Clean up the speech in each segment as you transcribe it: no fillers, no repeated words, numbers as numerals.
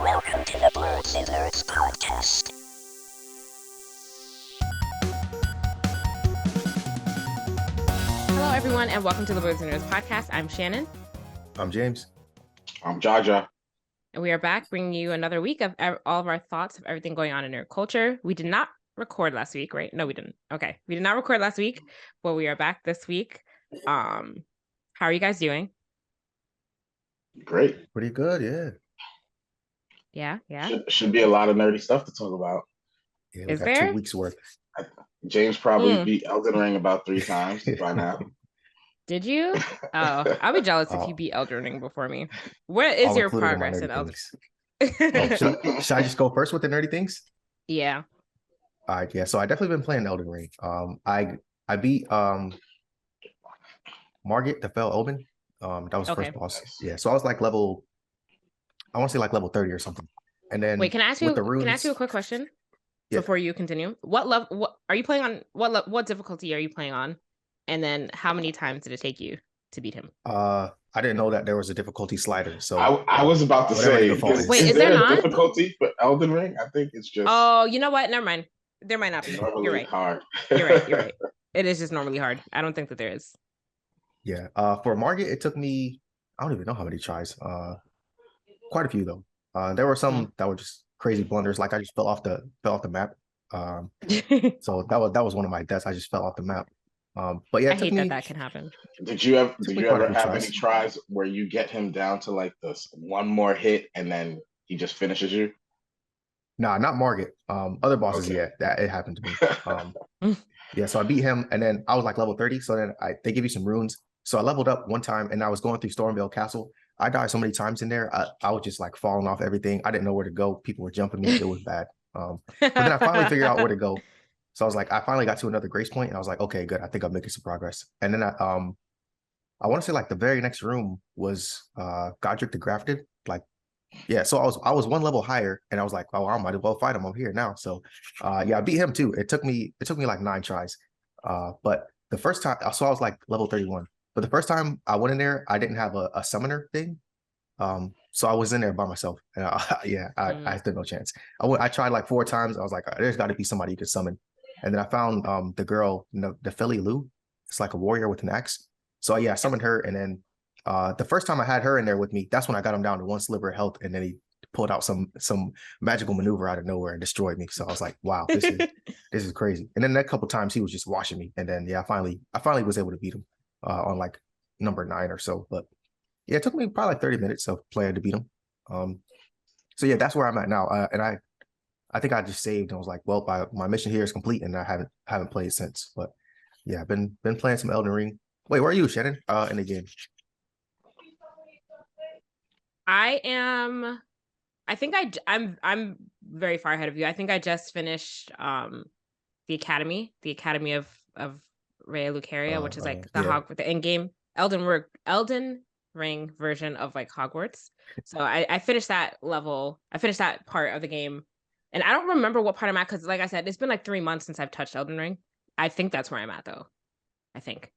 Welcome to the Blerdsnerds podcast. Hello, everyone, and welcome to the Blerdsnerds podcast. I'm Shannon. I'm James. I'm Jaja. And we are back bringing you another week of all of our thoughts of everything going on in nerd culture. We did not record last week, right? No, we didn't. Okay. We did not record last week, but we are back this week. How are you guys doing? Great. Pretty good, yeah. Yeah. Should be a lot of nerdy stuff to talk about. Yeah, we Is got there? 2 weeks worth. James probably beat Elden Ring about 3 times by now. Did you? Oh, I'll be jealous if you beat Elden Ring before me. What is I'll your include it in my progress in nerdy Elden things. Should I just go first with the nerdy things? Yeah. All right, yeah. So I definitely been playing Elden Ring. I beat Margit, the Fell Omen. That was the first boss. Yeah. So I was like level 30 or something. And then Wait, can I ask you a quick question Yeah. before you continue? What are you playing on? What difficulty are you playing on? And then how many times did it take you to beat him? I didn't know that there was a difficulty slider. So I was about to whatever say, the default is. Wait, is there there a not? difficulty for Elden Ring? I think it's just Oh, you know what? Never mind. There might not be. normally You're right. hard. You're right. It is just normally hard. I don't think that there is. Yeah. For Margit, it took me, I don't even know how many tries. Quite a few though. There were some that were just crazy blunders, like I just fell off the map. So that was one of my deaths. I just fell off the map. But yeah, I hate that can happen. Did you ever quite a few have tries. any tries where you get him down to like this one more hit and then he just finishes you? Nah, not Margit. Other bosses, Okay. yeah, that it happened to me. Yeah, so I beat him, and then I was like level 30. So then they give you some runes. So I leveled up one time, and I was going through Stormvale Castle. I died so many times in there. I was just like falling off everything. I didn't know where to go. People were jumping me. It was bad. But then I finally figured out where to go. So I was like, I finally got to another grace point, and I was like, okay, good. I think I'm making some progress. And then I want to say like the very next room was Godric the Grafted. Like, yeah. So I was one level higher, and I was like, oh, I might as well fight him. I'm here now. So yeah, I beat him too. It took me like 9 tries. But the first time, so I was like level 31. But the first time I went in there, I didn't have a summoner thing. So I was in there by myself. And I stood no chance. I tried like 4 times. I was like, there's got to be somebody you could summon. And then I found the girl, the Philly Lou. It's like a warrior with an axe. So yeah, I summoned her. And then the first time I had her in there with me, that's when I got him down to 1 sliver of health. And then he pulled out some magical maneuver out of nowhere and destroyed me. So I was like, wow, this is crazy. And then a couple times he was just washing me. And then yeah, I finally was able to beat him on like number 9 or so. But yeah, it took me probably like 30 minutes of playing to beat him. So yeah, that's where I'm at now. And I think I just saved and was like, well, my mission here is complete, and I haven't played since. But yeah, I've been playing some Elden Ring. Wait, where are you, Shannon? In the game? I'm very far ahead of you. I think I just finished the Academy of Rhea Lucaria, which is like the in-game Elden Ring version of like Hogwarts. So I finished that level. I finished that part of the game. And I don't remember what part I'm at because, like I said, it's been like 3 months since I've touched Elden Ring. I think that's where I'm at, though. I think.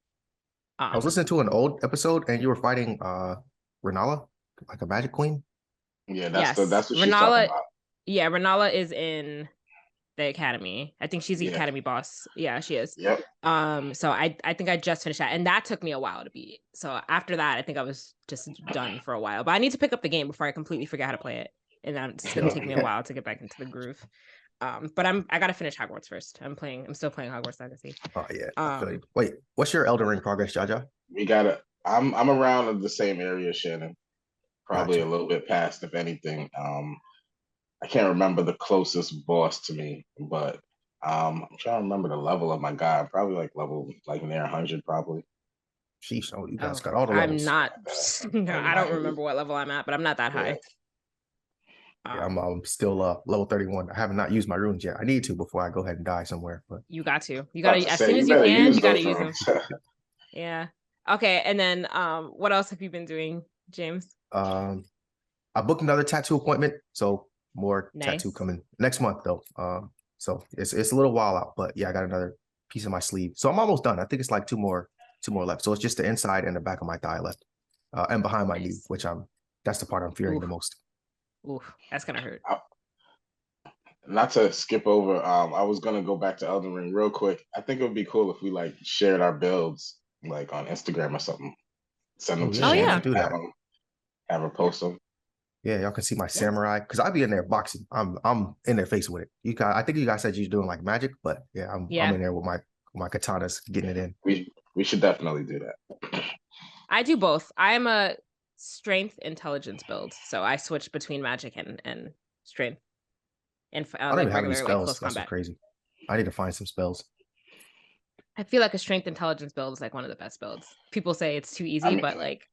I was listening to an old episode, and you were fighting Renala, like a magic queen. Yeah, that's what she's talking about. Yeah, Renala is in the Academy. I think she's the Academy boss. Yeah, she is. Yep. So I think I just finished that, and that took me a while to beat. So after that, I think I was just done for a while. But I need to pick up the game before I completely forget how to play it. And it's gonna take me a while to get back into the groove. But I gotta finish Hogwarts first. I'm still playing Hogwarts Legacy. Oh yeah. I feel you. Wait, what's your Elden Ring progress, Jaja? I'm around in the same area, Shannon. Probably Gotcha. a little bit past, if anything. I can't remember the closest boss to me, but I'm trying to remember the level of my guy. I'm probably like level near 100, probably. Sheesh, you guys got all the levels. I'm not. No, I don't remember what level I'm at, but I'm not that high. Yeah, I'm still level 31. I have not used my runes yet. I need to before I go ahead and die somewhere. But you got to. As soon as you can, you gotta use them. Yeah. Okay. And then what else have you been doing, James? I booked another tattoo appointment, so more tattoo coming next month though. So it's a little while out, but yeah, I got another piece of my sleeve. So I'm almost done. I think it's like two more left. So it's just the inside and the back of my thigh left. And behind my knee, which that's the part I'm fearing the most. Ooh, that's gonna hurt. Not to skip over, I was gonna go back to Elden Ring real quick. I think it would be cool if we like shared our builds like on Instagram or something. Send them to Yeah, we yeah. should Shannon, do that. have her post them. Yeah, y'all can see my samurai because I'll be in there boxing. I'm in their face with it. I think you guys said you're doing like magic, but yeah, I'm in there with my katanas getting it in. We should definitely do that. I do both. I'm a strength intelligence build, so I switch between magic and strength. And I don't even have any regular spells. close That's combat. crazy. I need to find some spells. I feel like a strength intelligence build is like one of the best builds. People say it's too easy, but like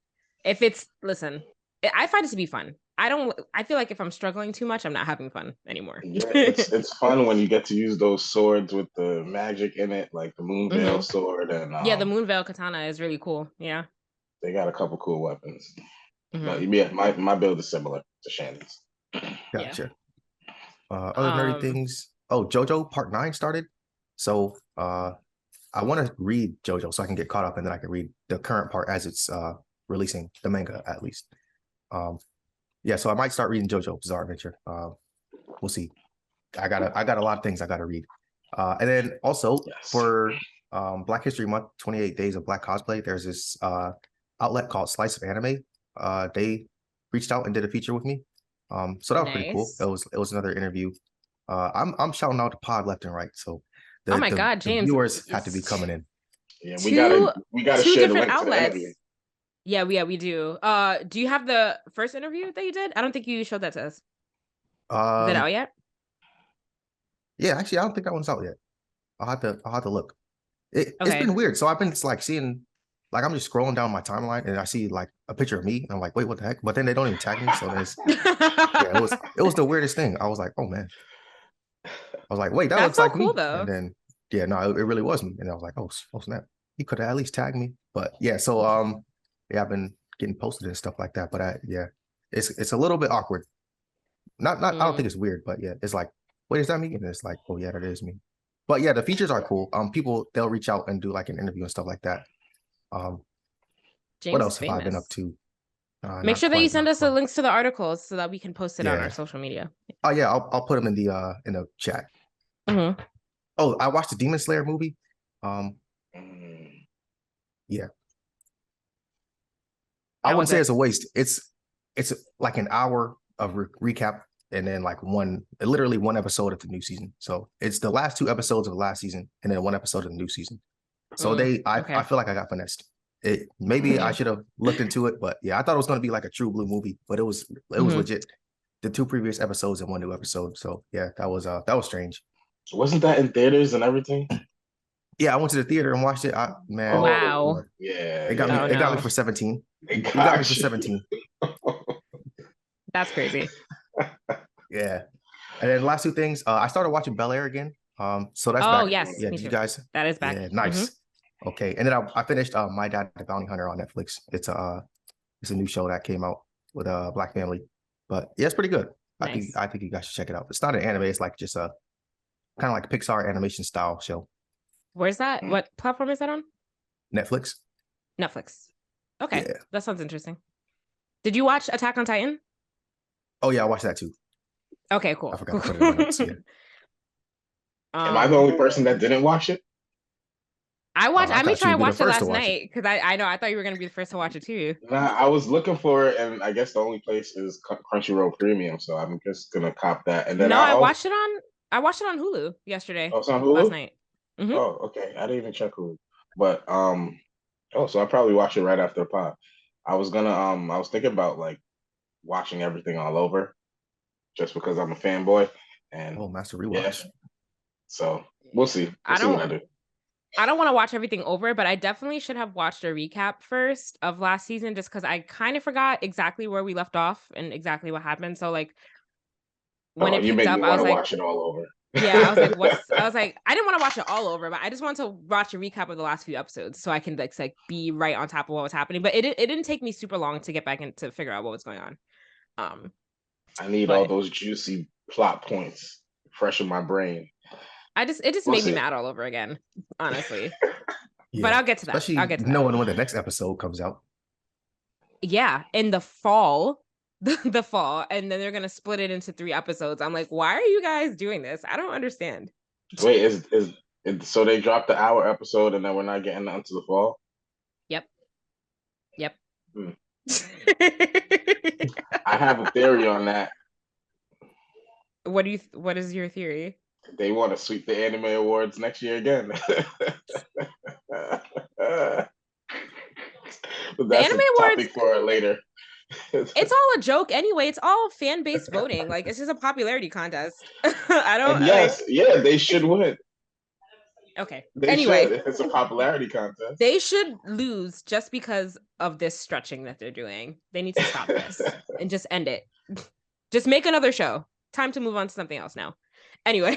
if it's I find it to be fun. I feel like if I'm struggling too much, I'm not having fun anymore. Yeah, it's fun when you get to use those swords with the magic in it, like the Moonveil sword and yeah, the Moonveil katana is really cool. Yeah. They got a couple cool weapons. But Mm-hmm. yeah, my build is similar to Shannon's. Gotcha. Other nerdy things. Oh, JoJo Part 9 started. So I want to read JoJo so I can get caught up and then I can read the current part as it's releasing the manga at least. Yeah, so I might start reading JoJo Bizarre Adventure. We'll see. I got a lot of things I gotta read. And then also for Black History Month, 28 Days of Black Cosplay, there's this outlet called Slice of Anime. They reached out and did a feature with me. So that was pretty cool. It was another interview. I'm shouting out the pod left and right. So oh my God, the James, viewers had to be coming in. Yeah, we gotta share the link to the interview. Yeah, we do. Do you have the first interview that you did? I don't think you showed that to us. Is it out yet? Yeah, actually, I don't think that one's out yet. I'll have to look. It's been weird. So I've been like seeing, like I'm just scrolling down my timeline and I see like a picture of me and I'm like, wait, what the heck? But then they don't even tag me. So there's it was the weirdest thing. I was like, oh man. I was like, wait, that looks like cool, me. Though. And then no, it really was me. And I was like, oh snap. He could have at least tagged me. But yeah, so I've been getting posted and stuff like that. But it's a little bit awkward. Not I don't think it's weird, but yeah, it's like, wait, is that me? And it's like, oh yeah, that is me. But yeah, the features are cool. People they'll reach out and do like an interview and stuff like that. James what else have I been up to? Make sure that you send us the links to the articles so that we can post it on our social media. Oh yeah, I'll put them in the chat. Mm-hmm. Oh, I watched the Demon Slayer movie. Yeah. I wouldn't say it's a waste. It's like an hour of recap and then like literally one episode of the new season. So it's the last 2 episodes of the last season and then 1 episode of the new season. So I feel like I got finessed. Maybe I should have looked into it, but yeah, I thought it was going to be like a True Blue movie, but it was legit. The 2 previous episodes and 1 new episode. So yeah, that was strange. Wasn't that in theaters and everything? Yeah, I went to the theater and watched it. Man, wow. Yeah, it got me for 17. It got me for 17. That's crazy. Yeah, and then the last 2 things, I started watching Bel Air again. So that's back. Yes, yeah, you guys. That is back. Yeah, nice. Okay, and then I finished My Dad the Bounty Hunter on Netflix. It's a new show that came out with a Black family, but yeah, it's pretty good. Nice. I think you guys should check it out. It's not an anime. It's like just a kind of like Pixar animation style show. Where's that? What platform is that on? Netflix. Okay, yeah. That sounds interesting. Did you watch Attack on Titan? Oh yeah, I watched that too. Okay, cool. I forgot to put it in notes, yeah. Am I the only person that didn't watch it? I watched it last night because I know I thought you were gonna be the first to watch it too. Nah, I was looking for it, and I guess the only place is Crunchyroll Premium, so I'm just gonna cop that. And then I watched it on Hulu yesterday. Oh, it's on Hulu last night. Mm-hmm. Oh, okay. I didn't even check Hulu, but so I probably watched it right after the pod. I was thinking about like watching everything all over, just because I'm a fanboy. And Master Rewatch. Yeah. So we'll see. We'll see what I do. I don't want to watch everything over, but I definitely should have watched a recap first of last season, just because I kind of forgot exactly where we left off and exactly what happened. So like when it picked up, I was like, watch it all over. Yeah, I was like, I didn't want to watch it all over, but I just wanted to watch a recap of the last few episodes so I can like be right on top of what was happening. But it didn't take me super long to get back in to figure out what was going on. I need all those juicy plot points fresh in my brain. It just made me mad all over again, honestly. Yeah. But I'll get to that. Especially I'll get to knowing when the next episode comes out. Yeah, in the fall. the fall, and then they're gonna split it into 3 episodes. I'm like, why are you guys doing this? I don't understand. Wait, is so they dropped the hour episode and then we're not getting onto the fall? Yep. I have a theory on that. What is your theory? They want to sweep the Anime Awards next year again. But that's Anime a topic Awards for later. It's all a joke anyway. It's all fan-based voting. Like, it's just a popularity contest. I don't. And yes, yeah, they should win. Okay. Anyway, if it's a popularity contest, they should lose just because of this stretching that they're doing. They need to stop this and just end it. Just make another show. Time to move on to something else now. Anyway,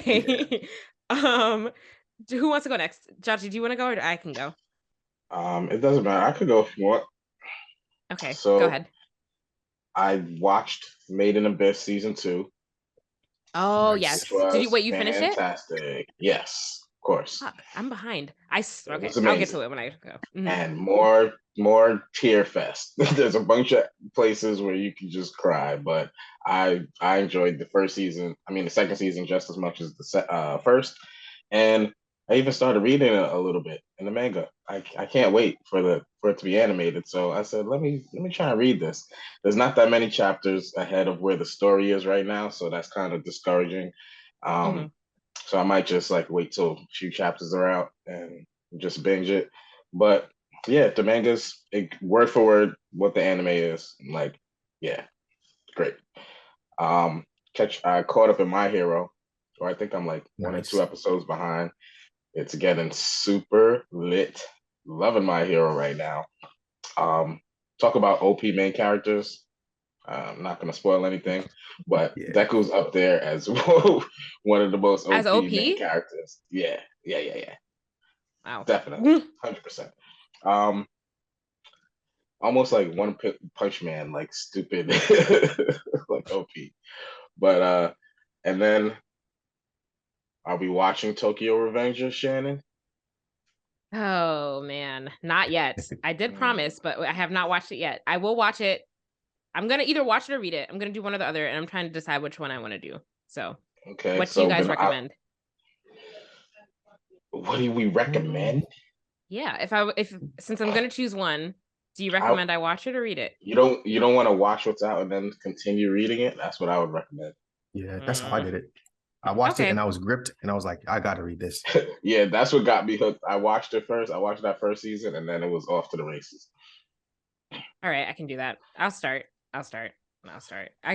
who wants to go next? Jaji, do you want to go or I can go? It doesn't matter. I could go if you want. Okay, so go ahead. I watched Made in Abyss season 2. Oh yes. Did you finish it? Fantastic. Yes, of course. I'm behind. Okay, I'll get to it when I go. Mm-hmm. And more tear fest. There's a bunch of places where you can just cry, but I enjoyed the second season just as much as the first, and I even started reading it a little bit in the manga. I can't wait for it to be animated. So I said, let me try and read this. There's not that many chapters ahead of where the story is right now, so that's kind of discouraging. So I might just wait till a few chapters are out and just binge it. But yeah, the manga's word for word what the anime is. Great. I caught up in My Hero, or I think I'm 1 or 2 episodes behind. It's getting super lit. Loving My Hero right now. Talk about OP main characters. I'm not going to spoil anything, but Deku's up there as one of the most OP main characters. Yeah. Wow. Definitely. 100%. Almost like One Punch Man, stupid, OP. But, and then I'll be watching Tokyo Revengers, Shannon. Oh man, not yet. I did promise, but I have not watched it yet. I will watch it. I'm gonna either watch it or read it. I'm gonna do one or the other, and I'm trying to decide which one I want to do. So, okay. What do you guys recommend? What do we recommend? Yeah, if since I'm gonna choose one, do you recommend I watch it or read it? You don't want to watch what's out and then continue reading it? That's what I would recommend. Yeah, that's how I did it. I watched it and I was gripped and I was like, I gotta read this. Yeah, that's what got me hooked. I watched it first. I watched that first season and then it was off to the races. All right, I can do that. I'll start. I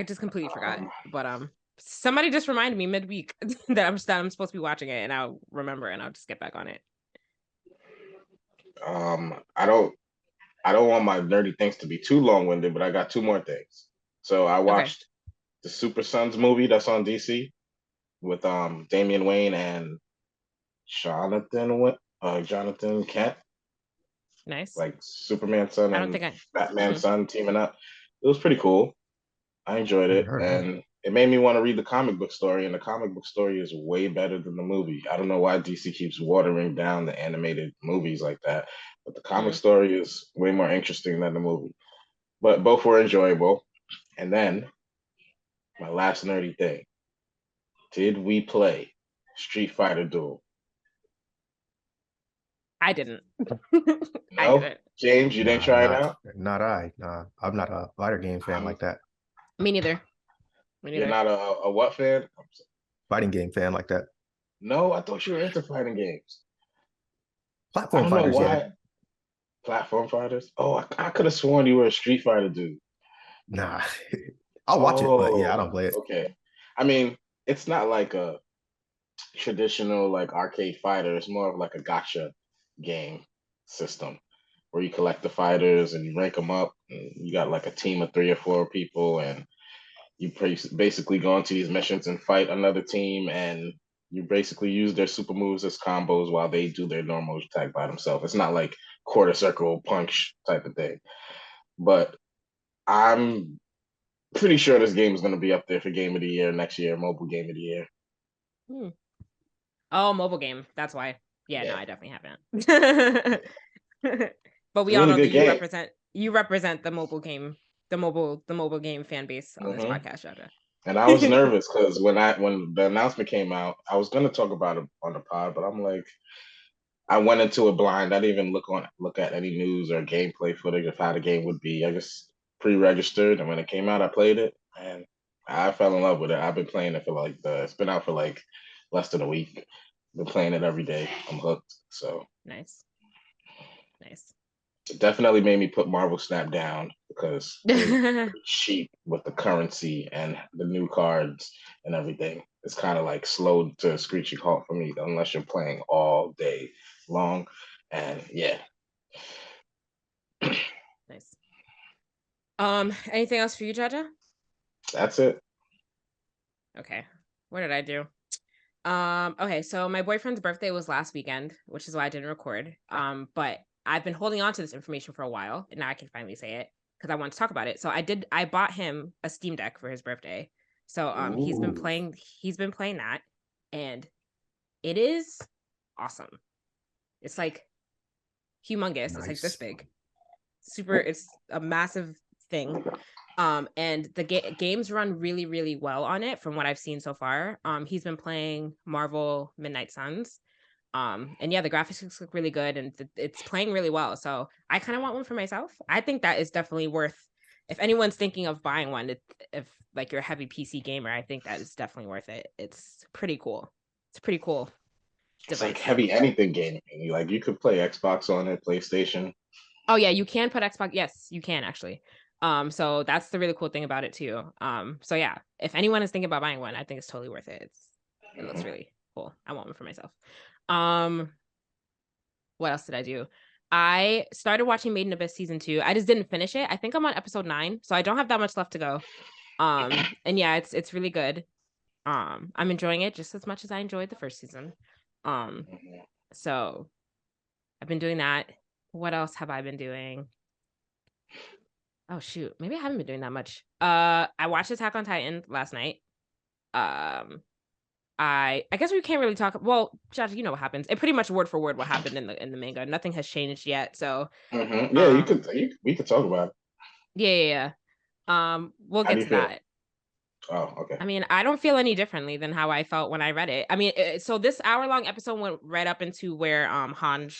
just completely forgot. But somebody just reminded me midweek that I'm supposed to be watching it, and I'll remember and I'll just get back on it. I don't want my nerdy things to be too long-winded, but I got 2 more things. So I watched the Super Sons movie that's on DC with Damian Wayne and Jonathan Kent. Nice. Superman's son and Batman's son teaming up. It was pretty cool. I enjoyed it. And it made me want to read the comic book story. And the comic book story is way better than the movie. I don't know why DC keeps watering down the animated movies like that. But the comic story is way more interesting than the movie. But both were enjoyable. And then, my last nerdy thing. Did we play Street Fighter Duel? I didn't. No? I didn't. James, you didn't try it out? Not I. Nah, I'm not a fighter game fan like that. Me neither. You're not a what fan? Fighting game fan like that. No, I thought you were into fighting games. Platform fighters, yeah. Platform fighters? Oh, I could have sworn you were a Street Fighter dude. Nah. I'll watch it, but yeah, I don't play it. Okay. I mean, it's not like a traditional arcade fighter. It's more of a gacha game system where you collect the fighters and you rank them up. And you got a team of 3 or 4 people, and you basically go into these missions and fight another team, and you basically use their super moves as combos while they do their normal attack by themselves. It's not like quarter circle punch type of thing. But I'm pretty sure this game is going to be up there for Game of the Year next year, Mobile Game of the Year. Oh, mobile game. That's why. Yeah, no, I definitely haven't. But we all know that you represent the mobile game the mobile game fan base on this podcast, Jaja. And I was nervous because when the announcement came out, I was gonna talk about it on the pod, but I'm like, I went into it blind. I didn't even look at any news or gameplay footage of how the game would be. I just pre-registered, and when it came out, I played it, and I fell in love with it. I've been playing it for it's been out for less than a week. Been playing it every day. I'm hooked. So nice. It definitely made me put Marvel Snap down because it's cheap with the currency and the new cards and everything. It's kind of slowed to a screeching halt for me unless you're playing all day long. And yeah. Nice. Anything else for you, Jaja? That's it. Okay. What did I do? Okay, so my boyfriend's birthday was last weekend, which is why I didn't record. But I've been holding on to this information for a while, and now I can finally say it because I want to talk about it. So I bought him a Steam Deck for his birthday. So he's been playing that, and it is awesome. It's humongous. Nice. It's this big. It's a massive thing. And the games run really, really well on it from what I've seen so far. He's been playing Marvel Midnight Suns. And yeah, the graphics look really good and it's playing really well. So I kind of want one for myself. I think that is definitely worth, if anyone's thinking of buying one, if you're a heavy PC gamer, I think that is definitely worth it. It's pretty cool. It's pretty cool. It's device. Heavy anything gaming. You could play Xbox on it, PlayStation. Oh yeah, you can put Xbox. Yes, you can actually. So that's the really cool thing about it too. So yeah, if anyone is thinking about buying one, I think it's totally worth it. It looks really cool. I want one for myself. What else did I do? I started watching Made in Abyss season 2. I just didn't finish it. I think I'm on episode 9, so I don't have that much left to go. And yeah, it's really good. I'm enjoying it just as much as I enjoyed the first season. So I've been doing that. What else have I been doing? Oh shoot, maybe I haven't been doing that much. I watched Attack on Titan last night. I guess we can't really talk. Well, Josh, you know what happens. It pretty much word for word what happened in the manga. Nothing has changed yet. So yeah, we could talk about it. Yeah. We'll get to that. Oh, okay. I mean, I don't feel any differently than how I felt when I read it. I mean, so this hour-long episode went right up into where Hanj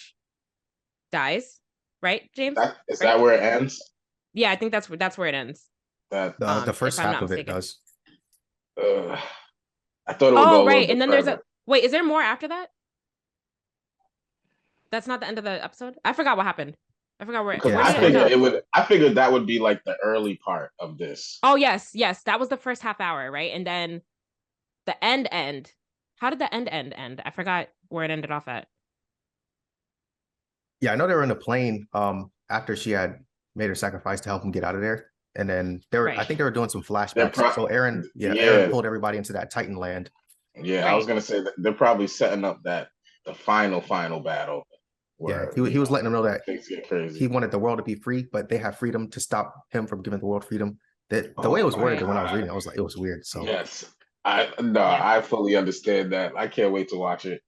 dies, right, James? Is that where it ends? Yeah, I think that's where it ends. The first half of it does. I thought it would go right, and then further. Wait, is there more after that? That's not the end of the episode? I forgot what happened. I forgot where I figured that would be the early part of this. Oh yes, that was the first half hour, right? And then the end. How did the end? I forgot where it ended off at. Yeah, I know they were in a plane after she had made her sacrifice to help him get out of there. And then I think they were doing some flashbacks. So Eren pulled everybody into that Titan land. Yeah, right. I was gonna say that they're probably setting up the final battle. Yeah, he was letting them know that he wanted the world to be free, but they have freedom to stop him from giving the world freedom. The way it was worded when I was reading, I was like, it was weird. So yes, I fully understand that. I can't wait to watch it.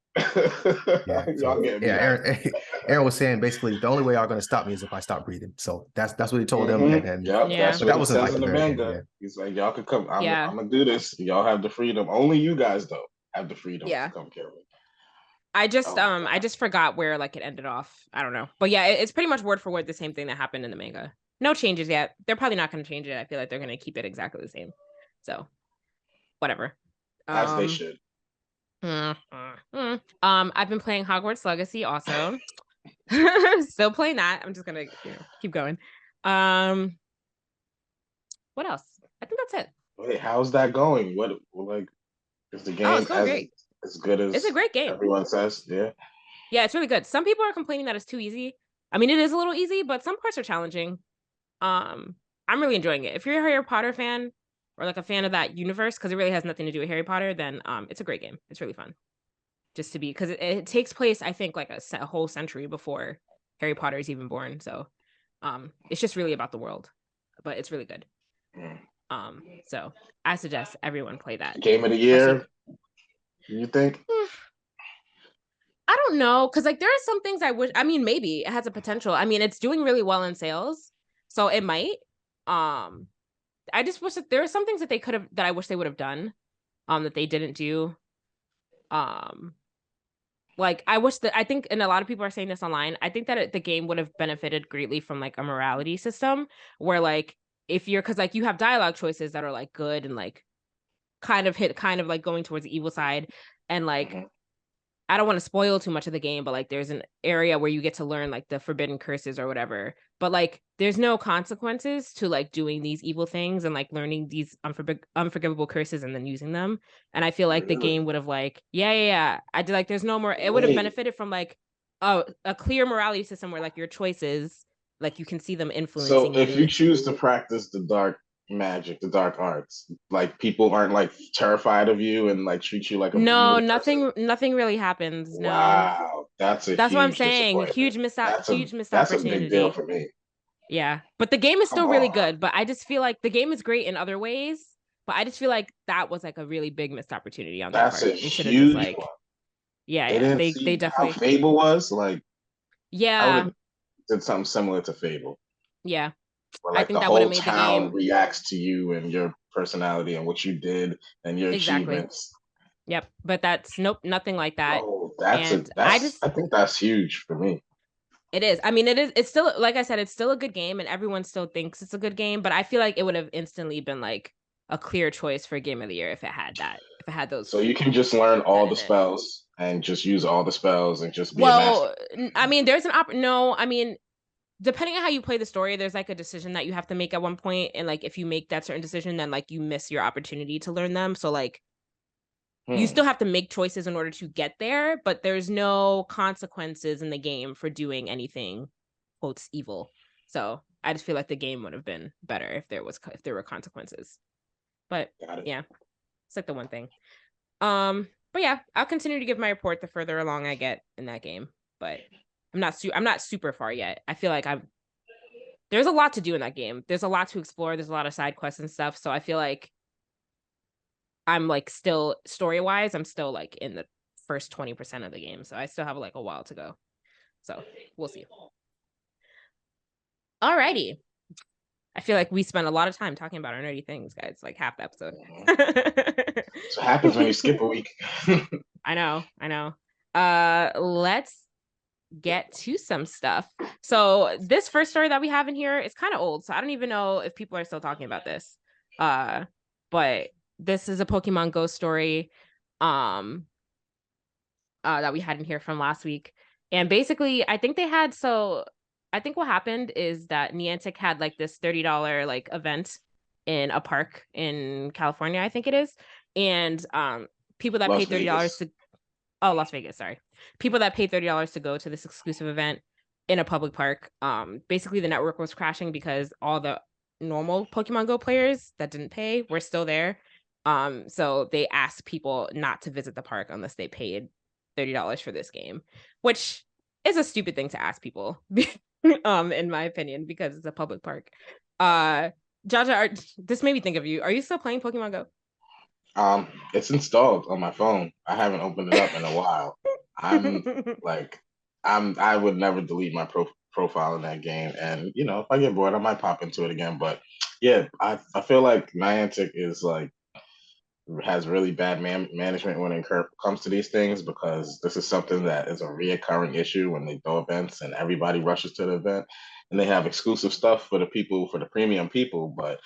Eren was saying basically the only way y'all going to stop me is if I stop breathing. So that's what he told them. And that's what that wasn't in the manga. He's like, y'all can come. I'm gonna do this. Y'all have the freedom. Only you guys though have the freedom to come kill me. I just forgot where it ended off. I don't know, but yeah, it's pretty much word for word the same thing that happened in the manga. No changes yet. They're probably not going to change it. I feel like they're going to keep it exactly the same. So, whatever. As they should. I've been playing Hogwarts Legacy also. Still playing that. I'm just gonna keep going. What else? I think that's it. Wait, how's that going? What is the game as good as it's a great game. Everyone says, yeah. Yeah, it's really good. Some people are complaining that it's too easy. I mean, it is a little easy, but some parts are challenging. I'm really enjoying it. If you're a Harry Potter fan or a fan of that universe, because it really has nothing to do with Harry Potter, then it's a great game. It's really fun. Just to be, because it takes place, I think, a whole century before Harry Potter is even born. So it's just really about the world, but it's really good. So I suggest everyone play that. Game of the year, you think? I don't know, because there are some things I wish. I mean, maybe it has a potential. I mean, it's doing really well in sales, so it might. I just wish that there were some things that they could have, that I wish they would have done, that they didn't do. Like I wish that, I think, and a lot of people are saying this online, I think that the game would have benefited greatly from like a morality system where like if you're, because like you have dialogue choices that are like good and like kind of like going towards the evil side, and like I don't want to spoil too much of the game, but like there's an area where you get to learn like the forbidden curses or whatever. But like there's no consequences to like doing these evil things and like learning these unforgivable curses and then using them. And I feel like the game would have like, yeah. I did like there's no more, it would have benefited from like a clear morality system where like your choices, like you can see them influencing. So if you choose to practice the dark magic, the dark arts, like people aren't like terrified of you and like treat you like a nothing really happens. No. Wow, that's what I'm saying. Huge missed opportunity. That's a big deal for me. Yeah, but the game is still really good. But I just feel like the game is great in other ways. But I just feel like that was like a really big missed opportunity on their part. That's a huge one. Yeah, they definitely. How Fable was like. Yeah, I would have did something similar to Fable. Yeah. Where, like, I think the whole town reacts to you and your personality and what you did and your achievements. Yep, but that's nothing like that. Oh, I think that's huge for me. It is. I mean, it's still, like I said, it's still a good game and everyone still thinks it's a good game, but I feel like it would have instantly been like a clear choice for Game of the Year if it had that. If it had those. So you can just learn all the spells and just use all the spells and just be a master. I mean, there's depending on how you play the story, there's like a decision that you have to make at one point, and like if you make that certain decision, then like you miss your opportunity to learn them. So like you still have to make choices in order to get there, but there's no consequences in the game for doing anything quotes evil. So I just feel like the game would have been better if there were consequences. But yeah, it's like the one thing. But yeah, I'll continue to give my report the further along I get in that game. But I'm not super far yet. I feel like there's a lot to do in that game. There's a lot to explore. There's a lot of side quests and stuff. So I feel like I'm like still story-wise, I'm still like in the first 20% of the game. So I still have like a while to go. So we'll see. Alrighty. I feel like we spent a lot of time talking about our nerdy things, guys. Like half the episode. So what happens when you skip a week? I know. Let's get to some stuff. So this first story that we have in here is kind of old, so I don't even know if people are still talking about this. But this is a Pokemon Go story that we had in here from last week. And basically, I think what happened is that Niantic had like this $30 like event in a park in California, I think it is. And people that paid $30 to Las Vegas, sorry. People that paid $30 to go to this exclusive event in a public park. Basically the network was crashing because all the normal Pokemon Go players that didn't pay were still there. So they asked people not to visit the park unless they paid $30 for this game, which is a stupid thing to ask people, in my opinion, because it's a public park. Jaja, this made me think of you. Are you still playing Pokemon Go? It's installed on my phone. I haven't opened it up in a while. I would never delete my profile in that game, and if I get bored, I might pop into it again. But yeah, I feel like Niantic is like has really bad management when it comes to these things, because this is something that is a reoccurring issue when they throw events and everybody rushes to the event, and they have exclusive stuff for the premium people, but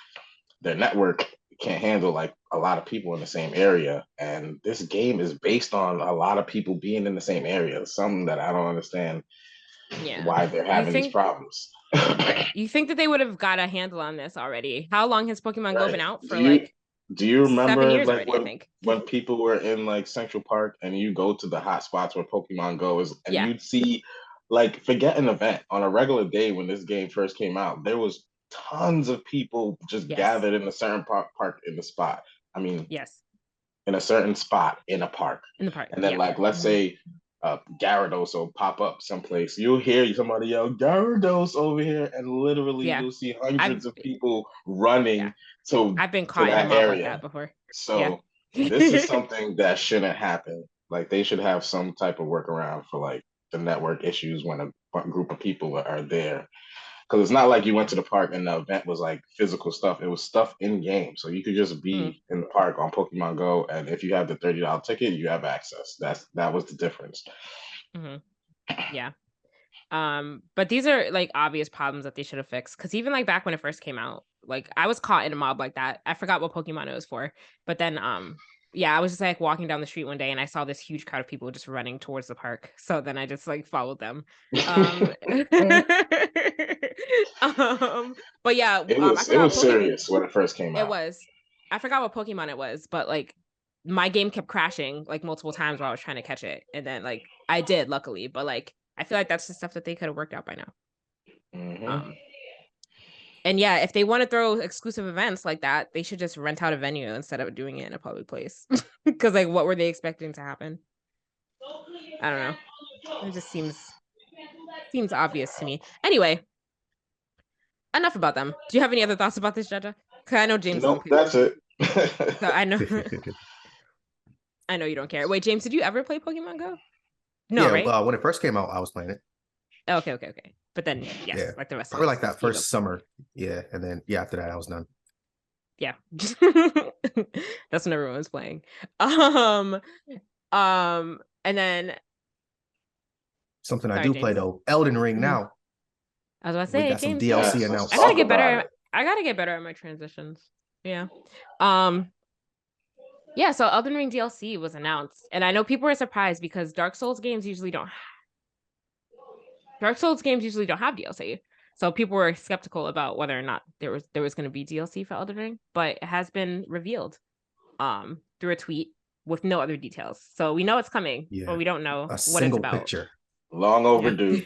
their network can't handle like a lot of people in the same area. And this game is based on a lot of people being in the same area. Something that I don't understand why they're having these problems. You think that they would have got a handle on this already? How long has Pokemon Go been out for? Do you remember 7 years like already, when people were in like Central Park and you go to the hot spots where Pokemon Go is, and you'd see, like, forget an event, on a regular day when this game first came out, there was tons of people just gathered in a certain park in the spot. I mean, in a certain spot in a park. In the park. And then like, let's say Gyarados will pop up someplace. You'll hear somebody yell Gyarados over here, and literally you'll see hundreds of people running to I've been caught that in a mob area like that before. So this is something that shouldn't happen. Like, they should have some type of workaround for like the network issues when a group of people are there. Because it's not like you went to the park and the event was like physical stuff. It was stuff in game. So you could just be in the park on Pokemon Go. And if you have the $30 ticket, you have access. That was the difference. Yeah. But these are like obvious problems that they should have fixed. Because even like back when it first came out, like I was caught in a mob like that. I forgot what Pokemon it was for. But then yeah, I was just like walking down the street one day and I saw this huge crowd of people just running towards the park. So then I just like followed them. But yeah, it was serious when it first came out. It was. I forgot what Pokemon it was, but like my game kept crashing like multiple times while I was trying to catch it. And then like I did, luckily, but like I feel like that's the stuff that they could have worked out by now. And yeah, if they want to throw exclusive events like that, they should just rent out a venue instead of doing it in a public place. Because like, what were they expecting to happen? I don't know. It just seems obvious to me. Anyway, enough about them. Do you have any other thoughts about this, Jaja? Because I know James. Nope, that's it. So I know. I know you don't care. Wait, James, did you ever play Pokemon Go? No, yeah, right? When it first came out, I was playing it. Okay. But then, yes, like the rest probably of like that first summer. Yeah, and then after that, I was done. Yeah, that's when everyone was playing. And then something I do play though, Elden Ring now. I was about to say, we got James, some DLC announced. I gotta get better. I gotta get better at my transitions. Yeah. Yeah. So Elden Ring DLC was announced, and I know people are surprised because Dark Souls games usually don't have DLC. So people were skeptical about whether or not there was going to be DLC for Elden Ring, but it has been revealed through a tweet with no other details. So we know it's coming, but we don't know what it's about. Picture. Long overdue. Yeah.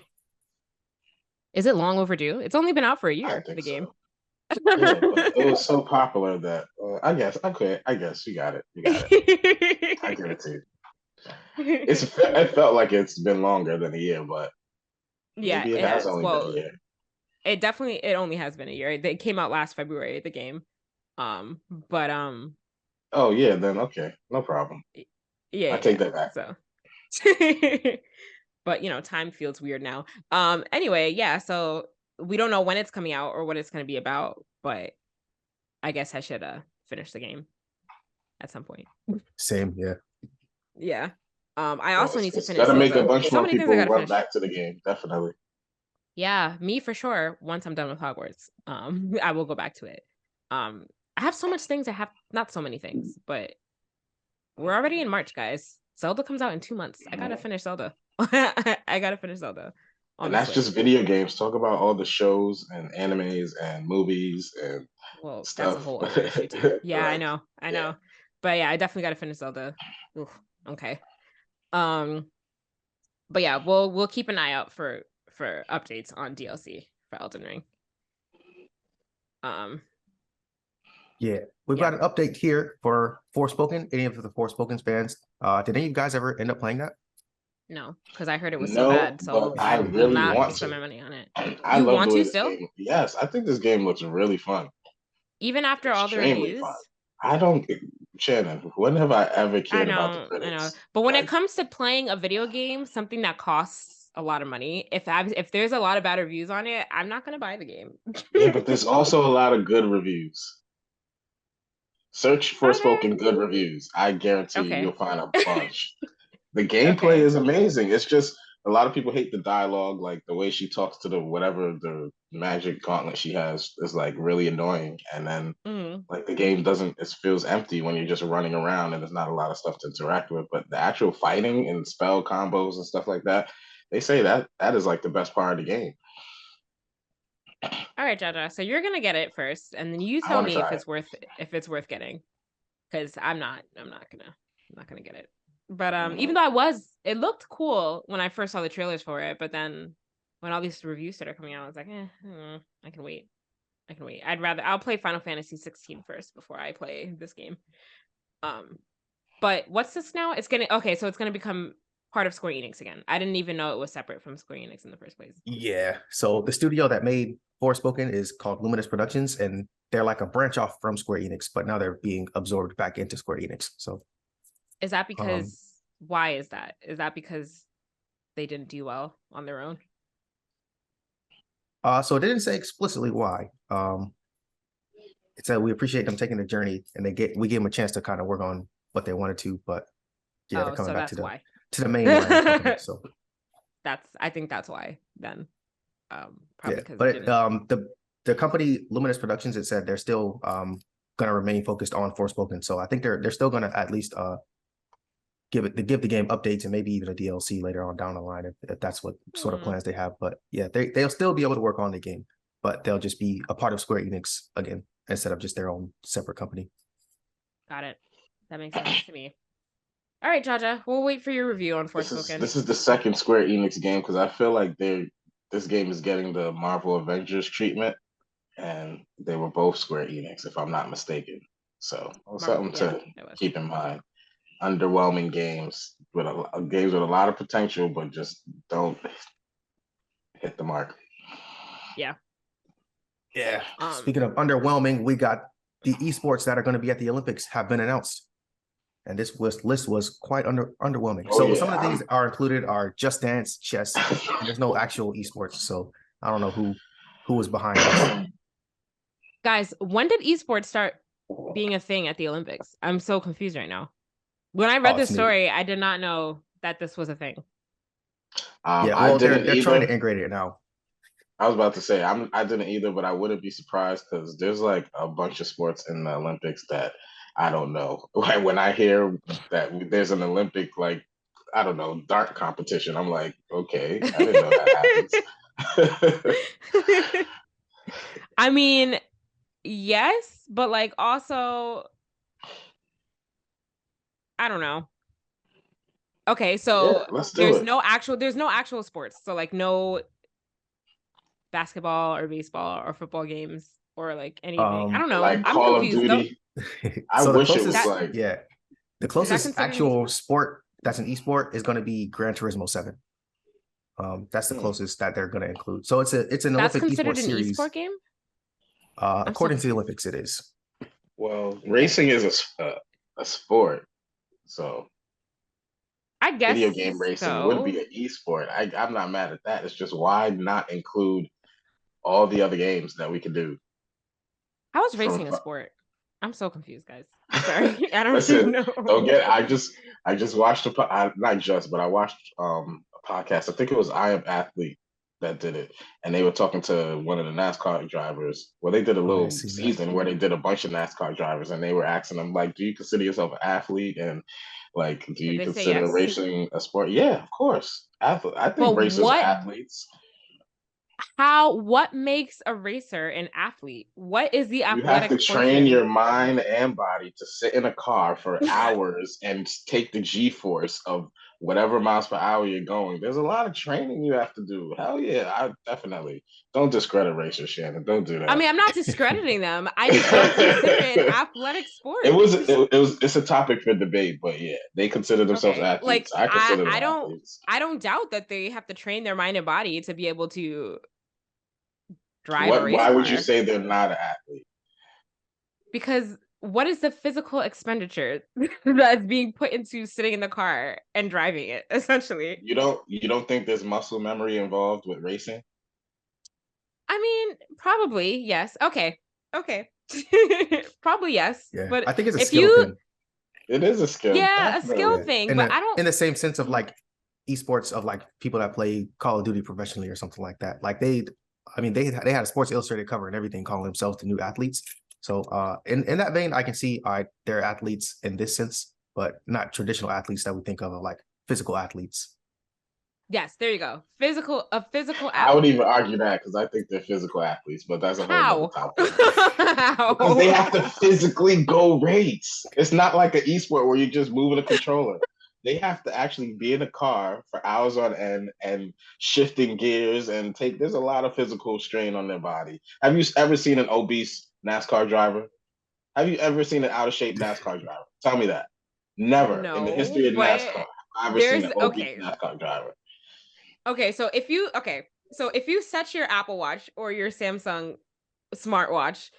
Is it long overdue? It's only been out for a year, the game. Yeah, but it was so popular that I guess you got it. I give it to you. It felt like it's been longer than a year, but maybe it has only been a year. It only has been a year. It came out last February, the game. But oh yeah, then okay, no problem. Yeah, I take that back. So but time feels weird now. Anyway, yeah, so we don't know when it's coming out or what it's going to be about, but I guess I should finish the game at some point. Same, yeah. Yeah. I also need to finish. Gotta make a bunch more people run back to the game, definitely. Yeah, me for sure. Once I'm done with Hogwarts, I will go back to it. I have so much things. Not so many things, but we're already in March, guys. Zelda comes out in 2 months. I gotta finish Zelda. I gotta finish Zelda. And that's just video games. Talk about all the shows and animes and movies and stuff. That's a whole other issue too. Yeah, I know. But yeah, I definitely gotta finish Zelda. Oof, okay. But yeah, we'll keep an eye out for updates on DLC for Elden Ring. Yeah, we've got an update here for Forspoken. Any of the Forspoken fans? Did any of you guys ever end up playing that? No, because I heard it was so bad. So I really want to spend my money on it. I love want to still? Yes, I think this game looks really fun. Even after all the reviews. Fun. I don't, Shannon. When have I ever cared about the critics? I know. But when it comes to playing a video game, something that costs a lot of money, if there's a lot of bad reviews on it, I'm not gonna buy the game. Yeah, but there's also a lot of good reviews. Search Forspoken good reviews. I guarantee you'll find a bunch. The gameplay is amazing. It's just a lot of people hate the dialogue, like the way she talks to the magic gauntlet she has is like really annoying. And then like the game it feels empty when you're just running around and there's not a lot of stuff to interact with. But the actual fighting and spell combos and stuff like that, they say that is like the best part of the game. All right, Jaja. So you're gonna get it first, and then you tell me if it's worth getting. Because I'm not gonna get it. But even though it looked cool when I first saw the trailers for it, but then when all these reviews started coming out, I was like, I can wait. I'll play Final Fantasy 16 first before I play this game. But what's this now? So it's gonna become part of Square Enix again. I didn't even know it was separate from Square Enix in the first place. Yeah. So the studio that made Forspoken is called Luminous Productions, and they're like a branch off from Square Enix, but now they're being absorbed back into Square Enix. So is that because why is that? Is that because they didn't do well on their own? So it didn't say explicitly why. It said we appreciate them taking the journey, and we gave them a chance to kind of work on what they wanted to, but yeah, they're coming back to the mainline company. So I think that's why then. Probably but the company Luminous Productions, it said they're still gonna remain focused on Forspoken. So I think they're still gonna at least give the game updates and maybe even a DLC later on down the line if that's what sort of plans they have. But yeah, they'll still be able to work on the game, but they'll just be a part of Square Enix again instead of just their own separate company. Got it. That makes sense to me. All right, Jaja, we'll wait for your review on Forspoken. This is the second Square Enix game because I feel like this game is getting the Marvel Avengers treatment, and they were both Square Enix, if I'm not mistaken. So something to keep in mind. Underwhelming games with a lot of potential, but just don't hit the mark. Yeah. Speaking of underwhelming, we got the esports that are going to be at the Olympics have been announced, and this list was quite underwhelming. Some of the things are included are Just Dance, chess, and there's no actual esports. So I don't know who was behind this. Guys, when did esports start being a thing at the Olympics? I'm so confused right now. When I read this story, I did not know that this was a thing. They're trying to integrate it now. I was about to say I didn't either, but I wouldn't be surprised because there's like a bunch of sports in the Olympics that I don't know. Like when I hear that there's an Olympic, like I don't know, dart competition, I'm like, okay, I didn't know that happens. I mean, yes, but like also, I don't know. Okay, so there's no actual sports. So like no basketball or baseball or football games or like anything. I don't know. Like I'm Call confused. of Duty. I wish it was like the closest actual sport that's an esport is going to be Gran Turismo 7. That's the closest that they're going to include. So it's an Olympic esport series. Esport game? According to the Olympics, it is. Well, racing is a sport, so I guess video game racing would be an esport. I'm not mad at that. It's just why not include all the other games that we can do? How is racing a sport? I'm so confused, guys. Sorry, I don't even know. I just watched I watched a podcast. I think it was I Am Athlete that did it, and they were talking to one of the NASCAR drivers. Well, they did a little season where they did a bunch of NASCAR drivers, and they were asking them like, "Do you consider yourself an athlete?" And like, do you consider racing a sport? Yeah, of course. I think racers are athletes. What makes a racer an athlete? What is the athletic? You have to train your mind and body to sit in a car for hours and take the G-force of whatever miles per hour you're going. There's a lot of training you have to do. Hell yeah, I definitely don't discredit racers, Shannon. Don't do that. I mean, I'm not discrediting them. I just don't consider it athletic sport. It's a topic for debate, but yeah, they consider themselves athletes. Like, I don't doubt that they have to train their mind and body to be able to drive a race car. Why would you say they're not an athlete? Because what is the physical expenditure that's being put into sitting in the car and driving it, essentially? You don't think there's muscle memory involved with racing? I mean, probably, yes. Okay. Probably yes. Yeah. But I think it's a skill thing. It is a skill. Yeah, a skill thing. But I don't in the same sense of like esports of like people that play Call of Duty professionally or something like that. Like they had a Sports Illustrated cover and everything calling themselves the new athletes. So in that vein, I can see they're athletes in this sense, but not traditional athletes that we think of like physical athletes. Yes, there you go. Physical athlete. I would even argue that because I think they're physical athletes, but that's a whole other topic. Because they have to physically go race. It's not like an esport where you're just moving a controller. They have to actually be in a car for hours on end and shifting gears and there's a lot of physical strain on their body. Have you ever seen an obese NASCAR driver? Have you ever seen an out of shape NASCAR driver? Tell me that. Never in the history of NASCAR have I ever seen an obese NASCAR driver. Okay, so if you set your Apple Watch or your Samsung smartwatch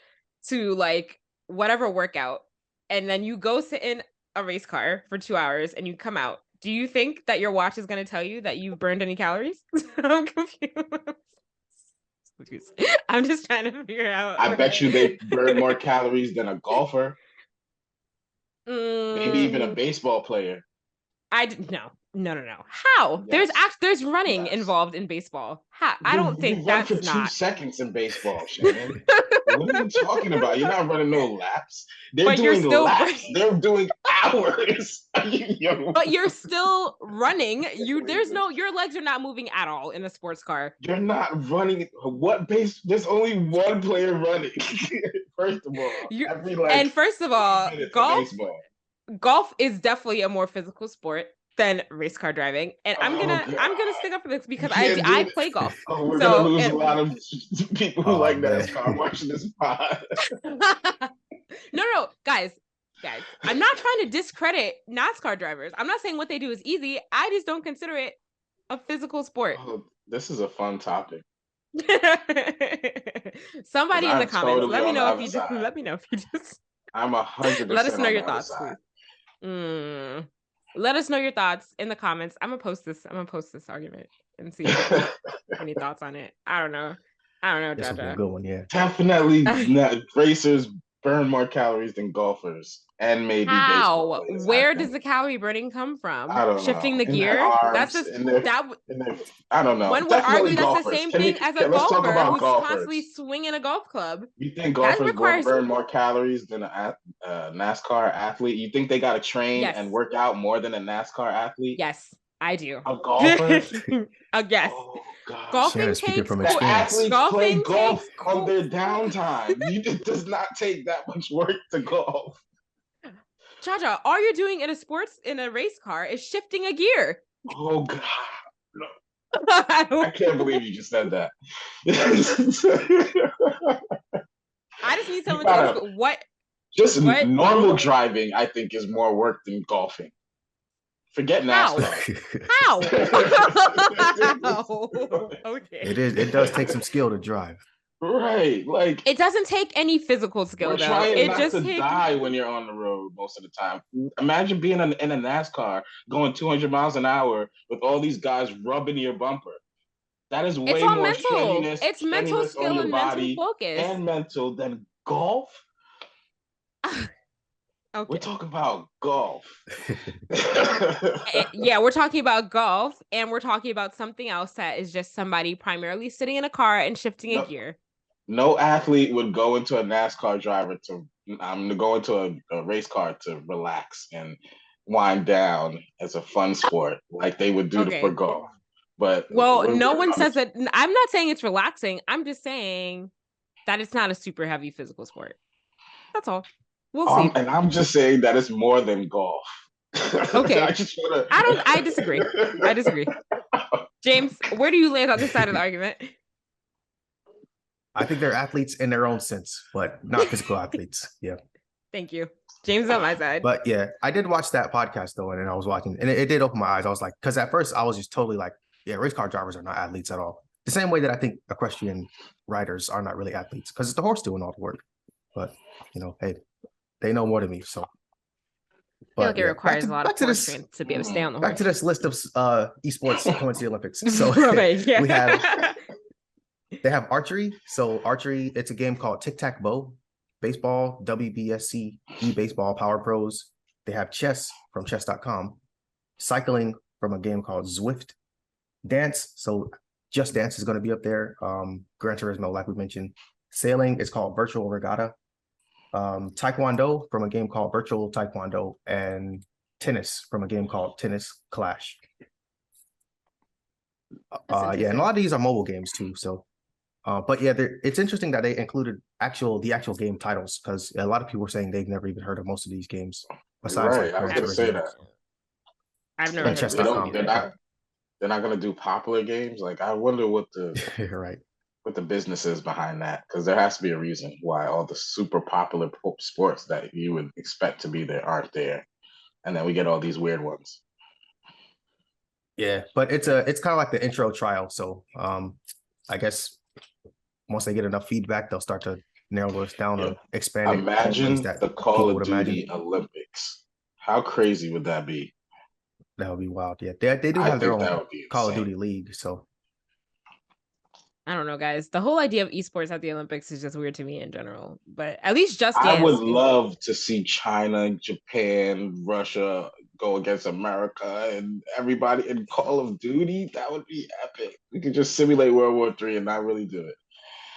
to like whatever workout, and then you go sit in a race car for 2 hours and you come out, do you think that your watch is going to tell you that you've burned any calories? I'm confused. I'm just trying to figure out. I bet you they burn more calories than a golfer. Maybe even a baseball player. No. How? Yes. There's running involved in baseball. How? I don't think that's for 2 seconds in baseball, Shannon. What are you talking about? You're not running no laps. They're doing laps. They're doing hours. But you're still running. Your legs are not moving at all in a sports car. You're not running. There's only one player running. First of all, first of all, golf is definitely a more physical sport than race car driving, and I'm gonna stick up for this because I play golf. We're gonna lose a lot of people who like NASCAR watching this pod. No, guys, I'm not trying to discredit NASCAR drivers. I'm not saying what they do is easy. I just don't consider it a physical sport. This is a fun topic. Somebody in the comments, let me know if you just. I'm 100%. Let us know your thoughts, please. Let us know your thoughts in the comments. I'm gonna post this argument and see if you have any thoughts on it. I don't know, This is a good one, yeah. Definitely, racers burn more calories than golfers, and maybe how? Where does the calorie burning come from? I don't Shifting know. the gear. That's just I don't know. One would argue that's the same thing as a golfer who's constantly swinging a golf club. You think golfers burn more calories than a NASCAR athlete? You think they got to train and work out more than a NASCAR athlete? Yes, I do. A golfer? Yes. Oh, God. Golfing takes athletes play golf on their downtime. It does not take that much work to golf. Jaja, all you're doing in a race car is shifting a gear. Oh God. No. I can't believe you just said that. I just need someone to explain what. Normal driving, I think, is more work than golfing. Forget NASCAR. How? Okay. It does take some skill to drive. Right, like it doesn't take any physical skill though. It just die when you're on the road most of the time. Imagine being in a NASCAR going 200 miles an hour with all these guys rubbing your bumper. That is way more strenuous. It's mental skill and mental focus and mental than golf. Okay. We're talking about golf. Yeah, we're talking about golf, and we're talking about something else that is just somebody primarily sitting in a car and shifting a gear. No athlete would go into a NASCAR driver to go into a race car to relax and wind down as a fun sport like they would do for golf. But no one says that. I'm not saying it's relaxing. I'm just saying that it's not a super heavy physical sport. That's all. We'll see. And I'm just saying that it's more than golf. Okay. I disagree. James, where do you land on this side of the argument? I think they're athletes in their own sense, but not physical athletes. Yeah. Thank you. James on my side. But yeah, I did watch that podcast though, and I was watching, and it did open my eyes. I was like, because at first I was just totally like, yeah, race car drivers are not athletes at all. The same way that I think equestrian riders are not really athletes, because it's the horse doing all the work. But hey, they know more than me. So I feel like it requires a lot of horse training to be able to stay on the horse. Back to this list of esports going to the Olympics. So they have archery. So archery, it's a game called Tic-Tac-Bow. Baseball, WBSC, eBaseball, Power Pros. They have chess from chess.com. Cycling from a game called Zwift. Dance, so Just Dance is going to be up there. Gran Turismo, like we mentioned. Sailing is called Virtual Regatta. Taekwondo from a game called Virtual Taekwondo, and tennis from a game called Tennis Clash. And a lot of these are mobile games too. So, but yeah, it's interesting that they included the actual game titles, because a lot of people were saying they've never even heard of most of these games. Besides, right, I was going to say that. I've never heard of them. They're not going to do popular games. Like, I wonder what the right. What the business is behind that, because there has to be a reason why all the super popular sports that you would expect to be there aren't there, and then we get all these weird ones. Yeah, but it's kind of like the intro trial. So I guess once they get enough feedback, they'll start to narrow this down and expand. Imagine the Call of Duty Olympics. How crazy would that be? That would be wild. Yeah, they do have their own Call of Duty league. So. I don't know, guys. The whole idea of esports at the Olympics is just weird to me in general. But at least Just Dance. I would love to see China, Japan, Russia go against America and everybody in Call of Duty. That would be epic. We could just simulate World War III and not really do it.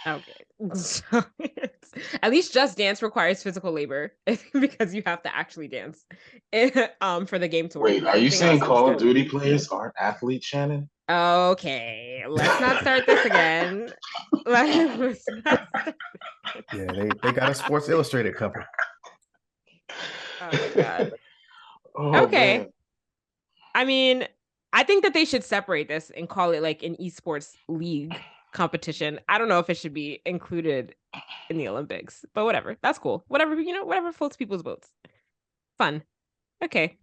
Okay. So, at least Just Dance requires physical labor because you have to actually dance for the game to work. Wait, are you saying Call of Duty players aren't athletes, Shannon? Okay, let's not start this again. Yeah, they got a Sports Illustrated cover. Oh my god. Okay. Man. I mean, I think that they should separate this and call it like an esports league competition. I don't know if it should be included in the Olympics, but whatever. That's cool. Whatever, whatever floats people's boats. Fun. Okay.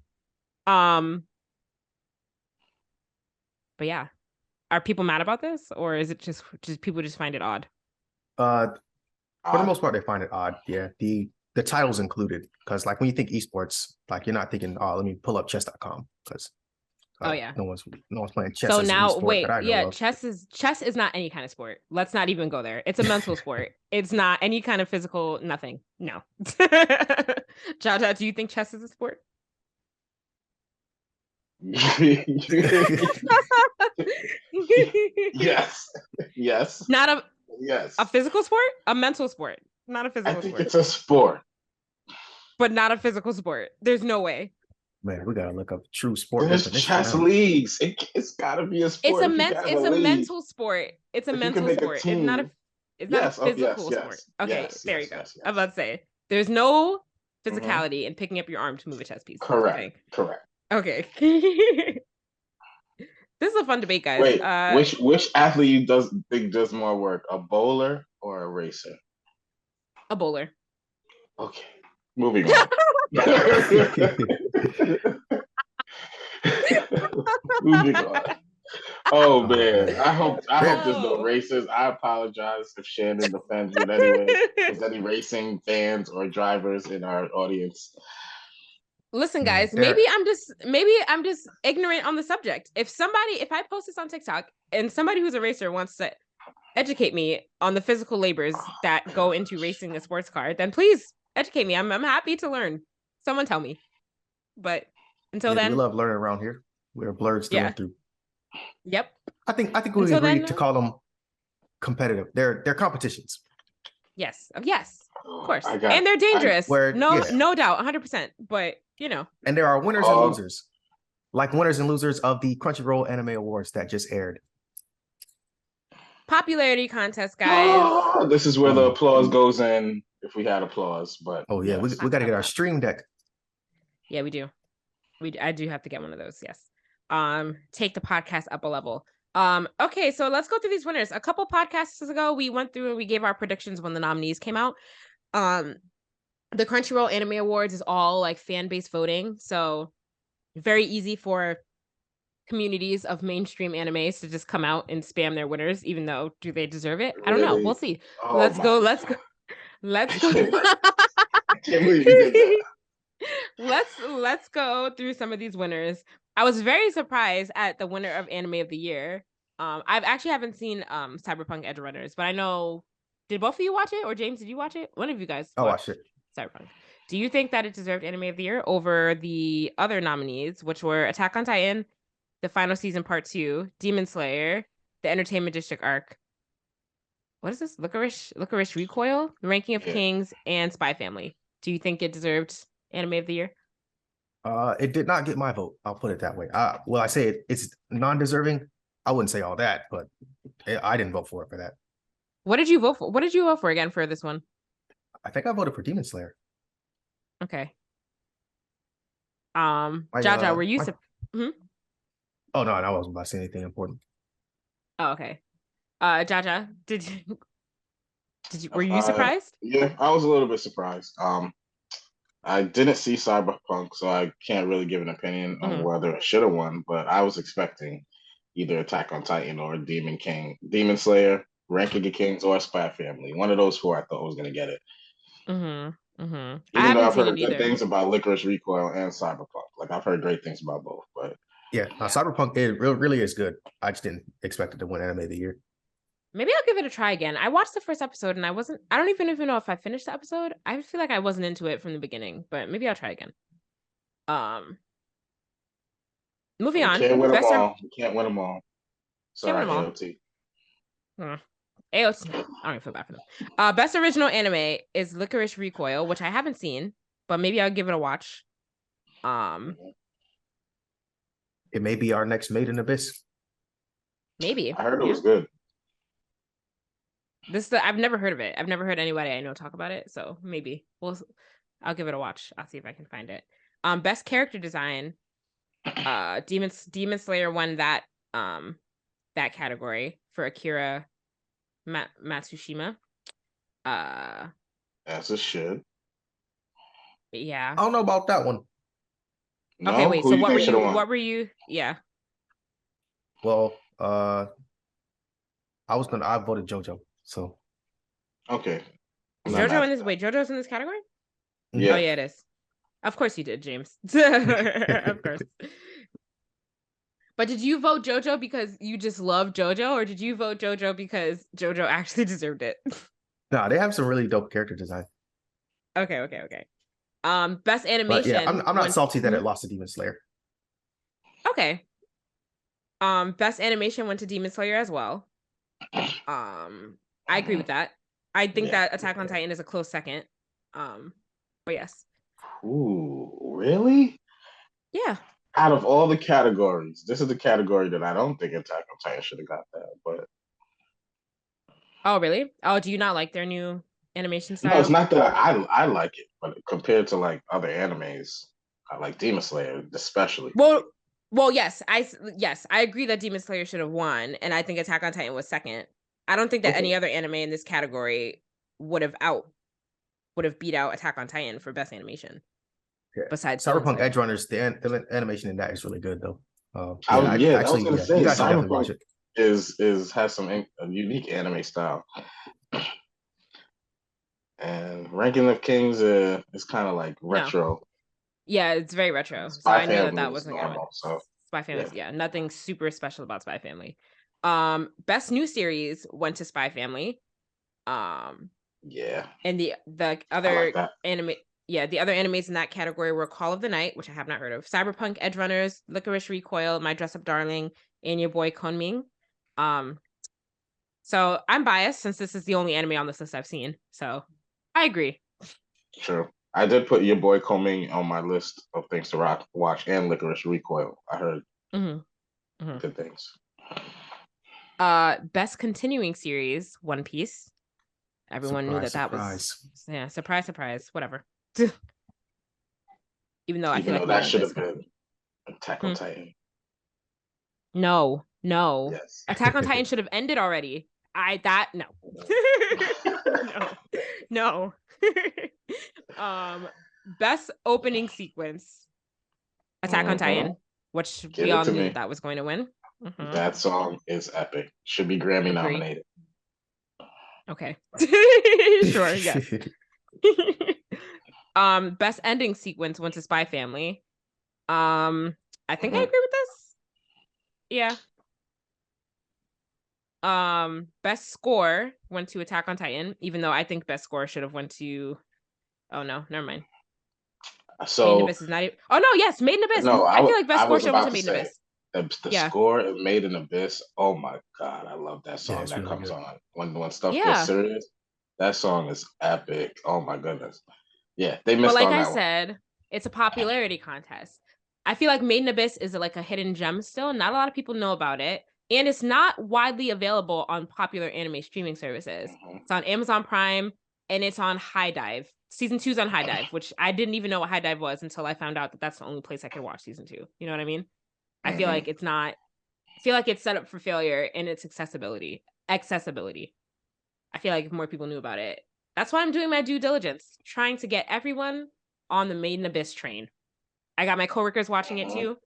But yeah, are people mad about this, or is it just people just find it odd? For the most part, they find it odd. Yeah, the title's included because, like, when you think esports, like you're not thinking, oh, let me pull up chess.com because oh yeah, no one's playing chess. So now, wait, yeah, chess is not any kind of sport. Let's not even go there. It's a mental sport. It's not any kind of physical. Nothing. No. Jaja, do you think chess is a sport? Yes. Not a physical sport, a mental sport, not a physical sport. I think it's a sport, but not a physical sport. There's no way. Man, we gotta look up true sport. There's chess leagues. It's gotta be a sport. It's a mental sport. It's a mental sport. It's not a physical sport. Okay, there you go. I'm about to say there's no physicality in picking up your arm to move a chess piece. Correct. Okay. This is a fun debate, guys. Wait, which athlete you think does more work, a bowler or a racer? A bowler. Okay, moving on. Moving on. Oh man, I hope there's no racers. I apologize if Shannon offends you in any way. If there's any racing fans or drivers in our audience. Listen, guys, maybe I'm just ignorant on the subject. If I post this on TikTok and somebody who's a racer wants to educate me on the physical labors that go into racing a sports car, then please educate me. I'm happy to learn. Someone tell me. But until then, we love learning around here. We're Blerdsnerds through. Yep. I think we agree to call them competitive. They're competitions. Yes, of course, and they're dangerous. No doubt, 100%. But and there are winners and losers, like winners and losers of the Crunchyroll Anime Awards that just aired. Popularity contest, guys. This is where the applause goes in, if we had applause. But we got to get our stream deck. Yeah, we do. I do have to get one of those. Yes. Take the podcast up a level. Okay, so let's go through these winners. A couple podcasts ago, we went through and we gave our predictions when the nominees came out. The Crunchyroll Anime Awards is all like fan-based voting, so very easy for communities of mainstream animes to just come out and spam their winners, even though do they deserve it? I don't know. We'll see. Let's go. I can't believe you did that. Let's go through some of these winners. I was very surprised at the winner of Anime of the Year. I've actually haven't seen Cyberpunk Edge Runners, but I know. Did both of you watch it, or James? Did you watch it? One of you guys. I watched it. Cyberpunk. Do you think that it deserved Anime of the Year over the other nominees, which were Attack on Titan, the final season part 2, Demon Slayer, the Entertainment District arc? What is this? Licorice Recoil, The Ranking of Kings, and Spy Family. Do you think it deserved Anime of the Year? It did not get my vote. I'll put it that way. I say it's non-deserving. I wouldn't say all that, but I didn't vote for it for that. What did you vote for? What did you vote for again for this one? I think I voted for Demon Slayer. Okay. Jaja, were you? Oh no, I wasn't about to say anything important. Oh, okay. Jaja, were you surprised? Yeah, I was a little bit surprised. I didn't see Cyberpunk, so I can't really give an opinion on whether it should have won, but I was expecting either Attack on Titan or Demon Slayer, Ranking of Kings, or Spy Family. One of those four I thought was going to get it. Even though I've heard good things about Licorice Recoil and Cyberpunk. Like, I've heard great things about both, but... Yeah, Cyberpunk, it really is good. I just didn't expect it to win Anime of the Year. Maybe I'll give it a try again. I watched the first episode and I don't even know if I finished the episode. I feel like I wasn't into it from the beginning, but maybe I'll try again. Moving on. Can't win them all. We can't win them all. Sorry, AOT. AOT. I don't even feel bad for them. Best original anime is Licorice Recoil, which I haven't seen, but maybe I'll give it a watch. It may be our next Made in Abyss. Maybe. I heard it was good. I've never heard of it. I've never heard anybody I know talk about it, so maybe I'll give it a watch. I'll see if I can find it. Best character design. Demon Slayer won that category for Akira Matsushima. As it should. Yeah. I don't know about that one. No? Okay, wait. So what were you? Yeah. Well, I voted JoJo. So. Okay. JoJo's in this category? Yeah. Oh yeah, it is. Of course you did, James. Of course. But did you vote JoJo because you just love JoJo, or did you vote JoJo because JoJo actually deserved it? No, they have some really dope character design. Okay. Best animation. But yeah, I'm not salty that it lost to Demon Slayer. Okay. Best animation went to Demon Slayer as well. I agree with that. I think that Attack on Titan is a close second. But yes. Ooh, really? Yeah. Out of all the categories, this is the category that I don't think Attack on Titan should have got that. But oh, really? Oh, do you not like their new animation style? No, it's not that I like it, but compared to like other animes, I like Demon Slayer especially. Well, yes, I agree that Demon Slayer should have won, and I think Attack on Titan was second. I don't think that any other anime in this category would have beat out Attack on Titan for best animation. Yeah. Besides Cyberpunk Edge Runners, the animation in that is really good though. I was gonna say Cyberpunk has some unique anime style. And Ranking of Kings is kind of like retro. No. Yeah, it's very retro. So I knew that wasn't going to win. So Spy Family, yeah, nothing super special about Spy Family. Best new series went to Spy Family. Yeah. And the other anime, the other animes in that category were Call of the Night, which I have not heard of, Cyberpunk Edge Runners, Licorice Recoil, My Dress Up Darling, and Your Boy Konming. So I'm biased since this is the only anime on this list I've seen. So I agree. Sure. I did put Your Boy Konming on my list of things to watch and Licorice Recoil. I heard good things. Best continuing series, One Piece. Everyone knew that was surprise, whatever. Even though that should have been Attack on Titan. No. Yes. Attack on Titan should have ended already. No. Best opening sequence, Attack on Titan, which we all knew that was going to win. That song is epic. Should be Grammy nominated. Okay. Sure, yes. Best ending sequence went to Spy Family. I think I agree with this. Yeah. Best score went to Attack on Titan, even though I think best score should have went to oh no, never mind. So Made in Abyss is not even... Oh no, yes, Made in Abyss. No, I feel like best score should have went to Made in Abyss. The score of Made in Abyss, oh my god, I love that song that really comes on when stuff gets serious. That song is epic. Oh my goodness. Yeah, they missed on that one. But like I said, it's a popularity contest. I feel like Made in Abyss is like a hidden gem still. Not a lot of people know about it. And it's not widely available on popular anime streaming services. It's on Amazon Prime and it's on High Dive. Season 2 is on High Dive, which I didn't even know what High Dive was until I found out that that's the only place I could watch season 2. You know what I mean? I feel like it's not. I feel like it's set up for failure in its accessibility. I feel like if more people knew about it, that's why I'm doing my due diligence, trying to get everyone on the Made in Abyss train. I got my coworkers watching it too,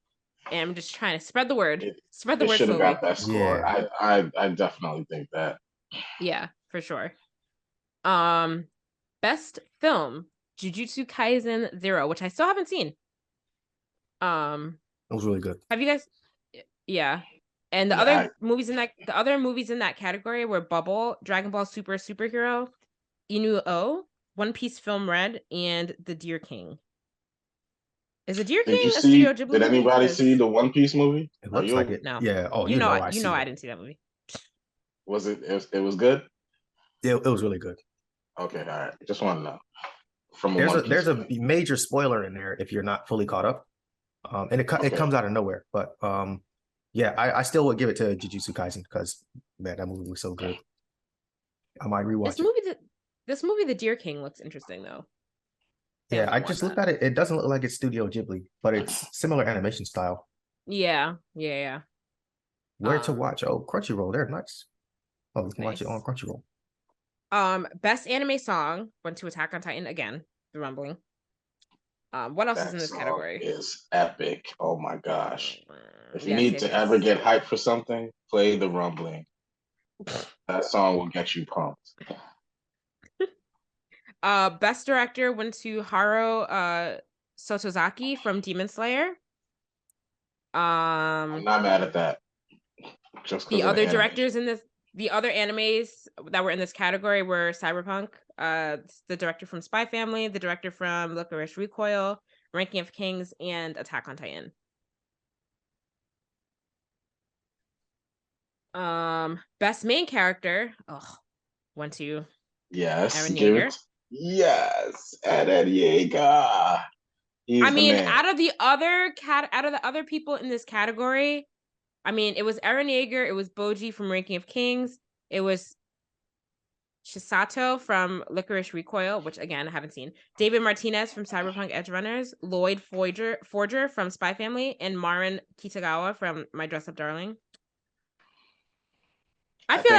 and I'm just trying to spread the word. Spread the word slowly. Should have got that score. Yeah. I definitely think that. Yeah, for sure. Best film, Jujutsu Kaisen 0, which I still haven't seen. It was really good. Have you guys? Yeah. And the other movies in that category were Bubble, Dragon Ball Super Superhero, Inu-Oh, One Piece Film Red, and The Deer King. Is The Deer King a Studio Ghibli movie? Did anybody see the One Piece movie? It looks like it. No. Yeah. Oh, I didn't see that movie. Was it? It was good. Yeah, it was really good. Okay, all right. Just want to know. There's a major spoiler in there if you're not fully caught up, and it comes out of nowhere. But yeah, I still would give it to Jujutsu Kaisen because man, that movie was so good. I might rewatch This movie, The Deer King, looks interesting though. Yeah, I just looked at it. It doesn't look like it's Studio Ghibli, but it's similar animation style. Yeah. Where to watch? Oh, Crunchyroll. They're nice. Oh, you can watch it on Crunchyroll. Best anime song went to Attack on Titan again. The Rumbling. What else is in this category? Is epic. Oh my gosh! If you need to ever get hyped for something, play The Rumbling. That song will get you pumped. Best director went to Haro Sotozaki from Demon Slayer. I'm not mad at that. Just the other directors in this, the other animes that were in this category were Cyberpunk, the director from Spy Family, the director from Licorice Recoil, Ranking of Kings, and Attack on Titan. Best main character went to Eren Yeager. Yes, Eren Yeager. Out of the other people in this category, it was Eren Yeager, it was Boji from Ranking of Kings, it was Shisato from Licorice Recoil, which again I haven't seen, David Martinez from Cyberpunk Edgerunners, Lloyd Forger from Spy Family, and Marin Kitagawa from My Dress Up Darling. I feel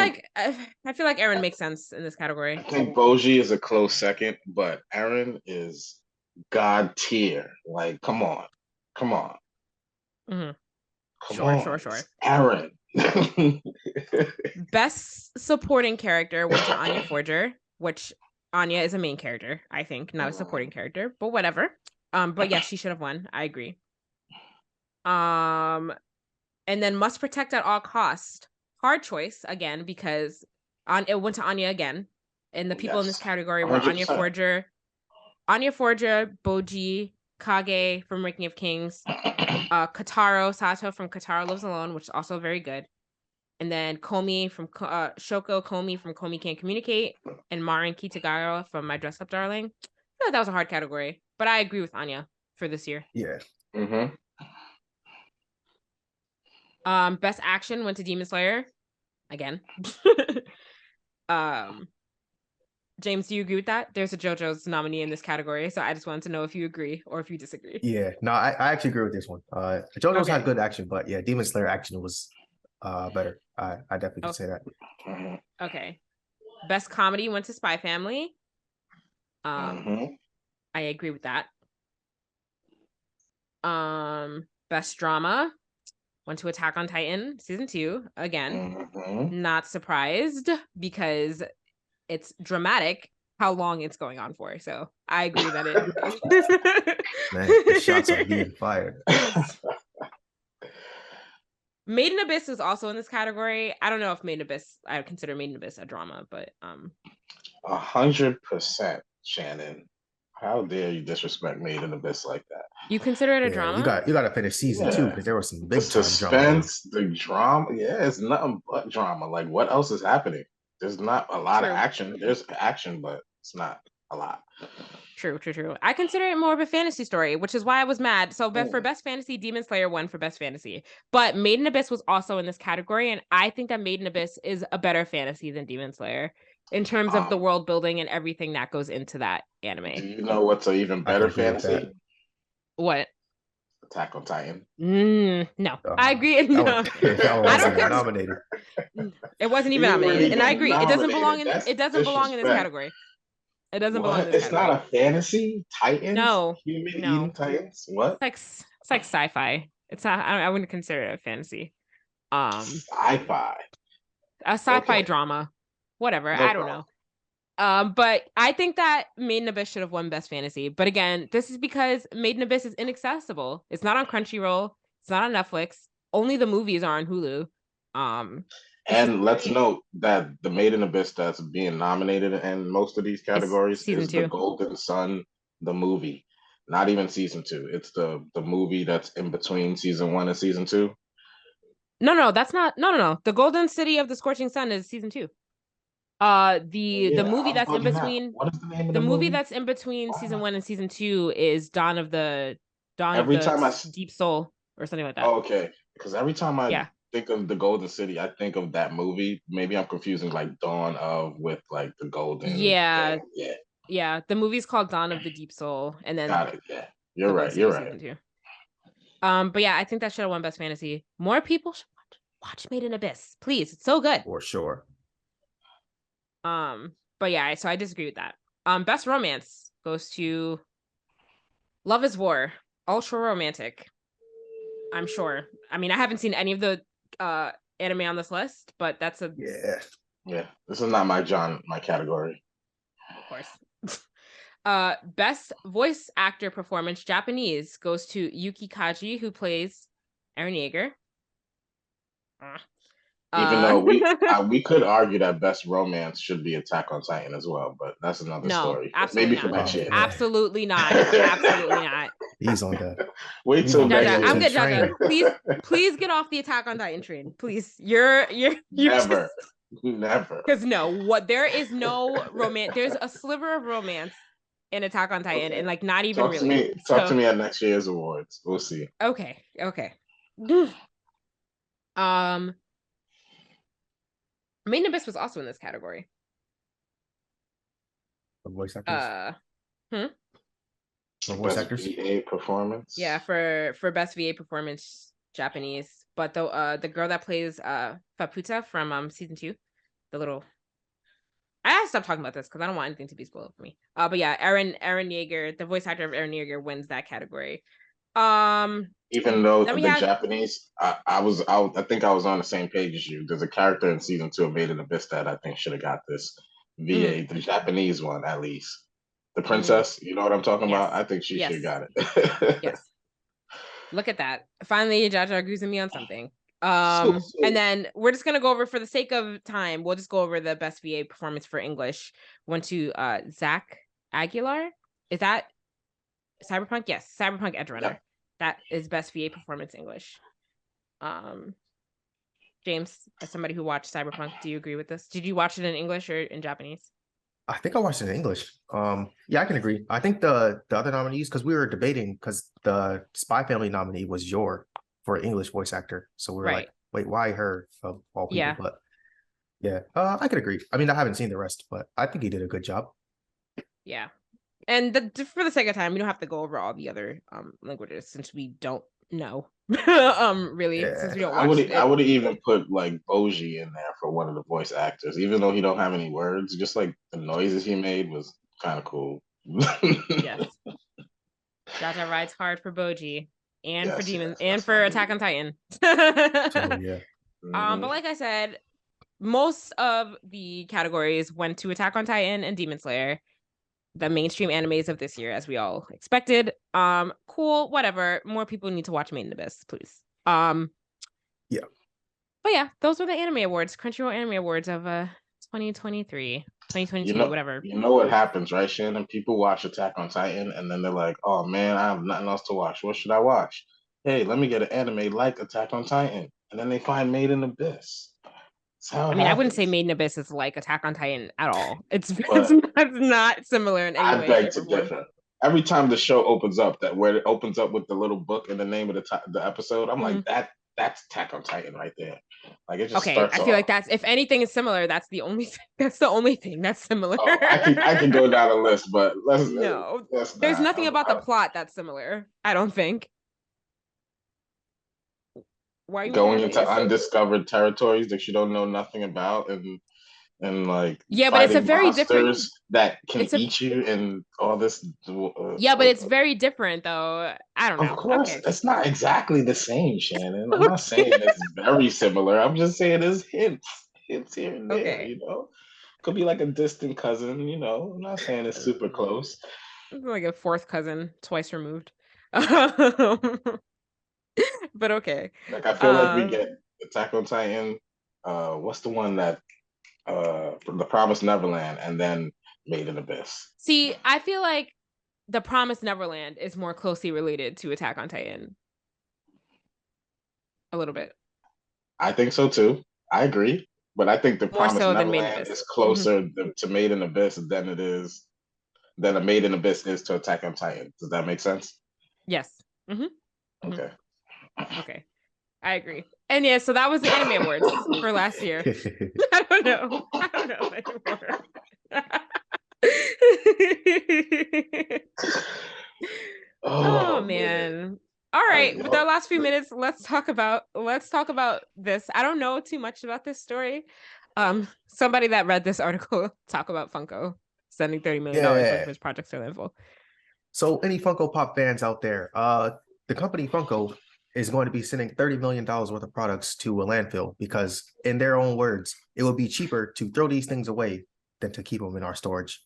like Eren makes sense in this category. I think Boji is a close second, but Eren is God tier. Like, come on. Mm-hmm. Sure. Eren. Best supporting character went to Anya Forger, which Anya is a main character, I think, not a supporting character, but whatever. But yeah, she should have won. I agree. And then Must Protect at All Cost. Hard choice again because it went to Anya again, and the people in this category were 100%. Anya Forger, Boji, Kage from Ranking of Kings, Kotaro Sato from Kotaro Lives Alone, which is also very good, and then Komi from Shoko Komi from Komi Can't Communicate, and Marin Kitagawa from My Dress Up Darling. I feel like that was a hard category, but I agree with Anya for this year. Yeah. Mm-hmm. Best action went to Demon Slayer again. James, do you agree with that? There's a JoJo's nominee in this category, so I just wanted to know if you agree or if you disagree. Yeah, no, I actually agree with this one. JoJo's had good action, but yeah, Demon Slayer action was better. I definitely can say that. Okay. Best comedy went to Spy Family. I agree with that. Best drama went to Attack on Titan season 2 again. Not surprised because it's dramatic how long it's going on for. So I agree that it. Man, the shots are being fired. Made in Abyss is also in this category. I don't know if Made in Abyss, I would consider Made in Abyss a drama, but 100%, Shannon. How dare you disrespect Made in Abyss like that? You consider it a drama? You got to finish season 2 because there was some big suspense, the drama. Yeah, it's nothing but drama. Like, what else is happening? There's not a lot of action. There's action, but it's not a lot. True. I consider it more of a fantasy story, which is why I was mad. So, for Best Fantasy, Demon Slayer won for Best Fantasy. But Made in Abyss was also in this category, and I think that Made in Abyss is a better fantasy than Demon Slayer in terms of the world building and everything that goes into that anime. Do you know what's an even better fantasy? What? Attack on Titan. No, I agree. No, I don't think nominated. It wasn't even nominated, and I agree. It doesn't belong in. It doesn't belong in this category. It doesn't belong in this category. It's not a fantasy. Titans. No, human Titans. What? It's like sci-fi. It's not. I wouldn't consider it a fantasy. Sci-fi. A sci-fi drama. Whatever. I don't know. But I think that Made in Abyss should have won Best Fantasy. But again, this is because Made in Abyss is inaccessible. It's not on Crunchyroll. It's not on Netflix. Only the movies are on Hulu. And let's note that the Made in Abyss that's being nominated in most of these categories is the Golden Sun, the movie. Not even season 2. It's the movie that's in between season 1 and season 2. No, that's not. No. The Golden City of the Scorching Sun is season 2. The movie that's in between. What is the name of the movie? movie that's in between season 1 and season 2 is Dawn of the Deep Soul or something like that. Oh, okay, because every time I think of the Golden City, I think of that movie. Maybe I'm confusing like Dawn of with like the Golden. Yeah. The movie's called Dawn of the Deep Soul, and then got it. Yeah, you're right. Season 2. But yeah, I think that should have won Best Fantasy. More people should watch Made in Abyss, please. It's so good. For sure. But yeah, so I disagree with that. Best Romance goes to Love is War, ultra romantic. I'm sure. I mean, I haven't seen any of the anime on this list, but that's a yeah. This is not my category. Of course. Best voice actor performance Japanese goes to Yuki Kaji, who plays Eren Yeager. Even though we could argue that Best Romance should be Attack on Titan as well, but that's another story. Absolutely maybe not. For next year. Absolutely not. Absolutely not. He's on that. Wait till Jaja, I'm good, Jaja. Please get off the Attack on Titan train. Please. You're never. Because there is no romance. There's a sliver of romance in Attack on Titan, and like not even really. Talk to me at next year's awards. We'll see. Okay. Made in Abyss was also in this category. For voice actors. For voice actors. VA performance. Yeah, for best VA performance Japanese. But the girl that plays Faputa from season 2, the little. I have to stop talking about this because I don't want anything to be spoiled for me. But yeah, Eren Yeager, the voice actor of Eren Yeager, wins that category. Even though Japanese, I think I was on the same page as you. There's a character in season 2 of Made in Abyss that I think should have got this VA, the Japanese one at least. The princess, you know what I'm talking about? I think she should have got it. Yes. Look at that. Finally, Jaja agrees with me on something. And then we're just gonna go over, for the sake of time, we'll just go over the best VA performance for English. Went to Zach Aguilar. Is that Cyberpunk? Yes, Cyberpunk Edgerunner. Yeah. That is best VA performance English. James, as somebody who watched Cyberpunk, do you agree with this? Did you watch it in English or in Japanese? I think I watched it in English. Yeah, I can agree. I think the other nominees, because we were debating, because the Spy Family nominee was Yor for English voice actor. So we were like, wait, why her of all people? Yeah. But yeah, I could agree. I mean, I haven't seen the rest, but I think he did a good job. Yeah. And for the sake of time, we don't have to go over all the other languages since we don't know. Really, since we don't watch it. I would have even put like Boji in there for one of the voice actors, even though he don't have any words. Just like the noises he made was kind of cool. Yes. Jaja rides hard for Boji and for Demons and for Attack on Titan. Yeah. But like I said, most of the categories went to Attack on Titan and Demon Slayer, the mainstream animes of this year, as we all expected. Cool, whatever. More people need to watch Made in Abyss, please. Yeah. But yeah, those were the anime awards, Crunchyroll Anime Awards of 2023, 2022, whatever. You know what happens, right, Shannon? People watch Attack on Titan and then they're like, oh man, I have nothing else to watch. What should I watch? Hey, let me get an anime like Attack on Titan. And then they find Made in Abyss. I wouldn't say Made in Abyss is like Attack on Titan at all. It's not similar in any way. I beg to differ. Every time the show opens up, where it opens up with the little book and the name of the episode, I'm like, that's Attack on Titan right there. Like it just starts I feel like that's, if anything is similar, that's the only thing. That's the only thing that's similar. Oh, I can go down a list, but there's nothing about the plot that's similar. I don't think. Why are you going into undiscovered territories that you don't know nothing about, and like but it's a very different that can eat you and all this. But it's very different though. I don't know. Of course, it's not exactly the same, Shannon. I'm not saying it's very similar. I'm just saying there's hints here and there. You know, could be like a distant cousin. You know, I'm not saying it's super close. It's like a fourth cousin, twice removed. But okay. Like I feel like we get Attack on Titan. What's the one that The Promised Neverland, and then Made in Abyss. See, I feel like The Promised Neverland is more closely related to Attack on Titan. A little bit. I think so too. I agree. But I think The Promised Neverland is closer to Made in Abyss than a Made in Abyss is to Attack on Titan. Does that make sense? Yes. Okay. Okay. I agree. And yeah, so that was the Anime Awards for last year. I don't know anymore. Oh man. All right, with our last few minutes, let's talk about this. I don't know too much about this story. Somebody that read this article talk about Funko sending $30 million worth of his projects to landfill. So any Funko Pop fans out there, the company Funko is going to be sending $30 million worth of products to a landfill because, in their own words, it would be cheaper to throw these things away than to keep them in our storage,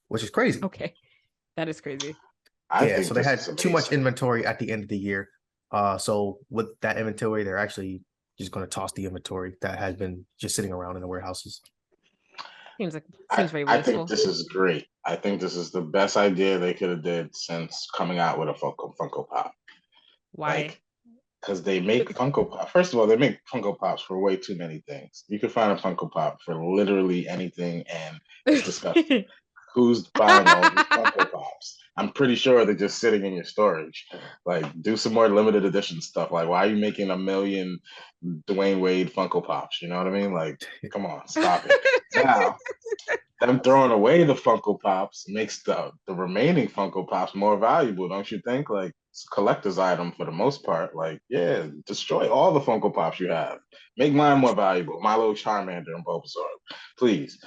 which is crazy. Okay, that is crazy. So they had too much inventory at the end of the year. So with that inventory, they're actually just going to toss the inventory that has been just sitting around in the warehouses. Seems very wasteful. I think this is great. I think this is the best idea they could have did since coming out with a Funko Pop. Why? Because they make Funko Pop. First of all, they make Funko Pops for way too many things. You could find a Funko Pop for literally anything, and it's disgusting. Who's buying all these Funko Pops? I'm pretty sure they're just sitting in your storage. Like, do some more limited edition stuff. Like, why are you making 1 million Dwayne Wade Funko Pops? You know what I mean? Like, come on, stop it. Now, them throwing away the Funko Pops makes the remaining Funko Pops more valuable, don't you think? Like, it's a collector's item for the most part. Like, yeah, destroy all the Funko Pops you have. Make mine more valuable. My little Charmander and Bulbasaur, please.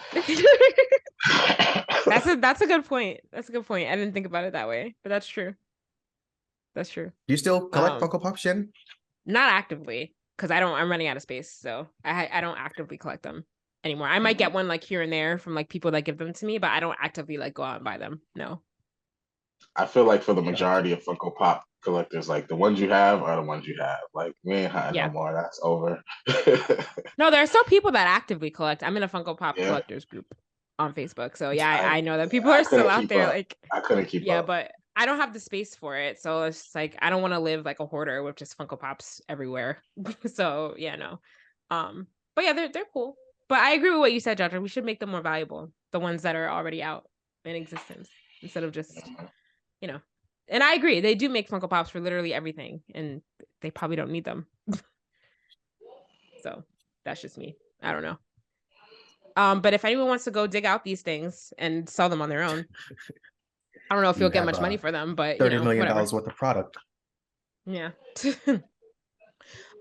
That's a good point. That's a good point. I didn't think about it that way, but that's true. That's true. Do you still collect Funko Pops, Shannon? Not actively, because I'm running out of space, so I don't actively collect them anymore. I might get one like here and there from like people that give them to me, but I don't actively like go out and buy them. No. I feel like for the majority of Funko Pop collectors, like the ones you have are the ones you have. Like, we ain't hiding no more. That's over. No, there are still people that actively collect. I'm in a Funko Pop collectors group on Facebook. So I know that people are still out there. Like, I couldn't keep up. Yeah, but I don't have the space for it. So it's just like, I don't want to live like a hoarder with just Funko Pops everywhere. So yeah, no. But yeah, they're cool. But I agree with what you said, Jaja. We should make them more valuable. The ones that are already out in existence instead of just, and I agree. They do make Funko Pops for literally everything, and they probably don't need them. So that's just me. I don't know. But if anyone wants to go dig out these things and sell them on their own, I don't know if you'll get much money for them, but $30 million worth of product. Yeah.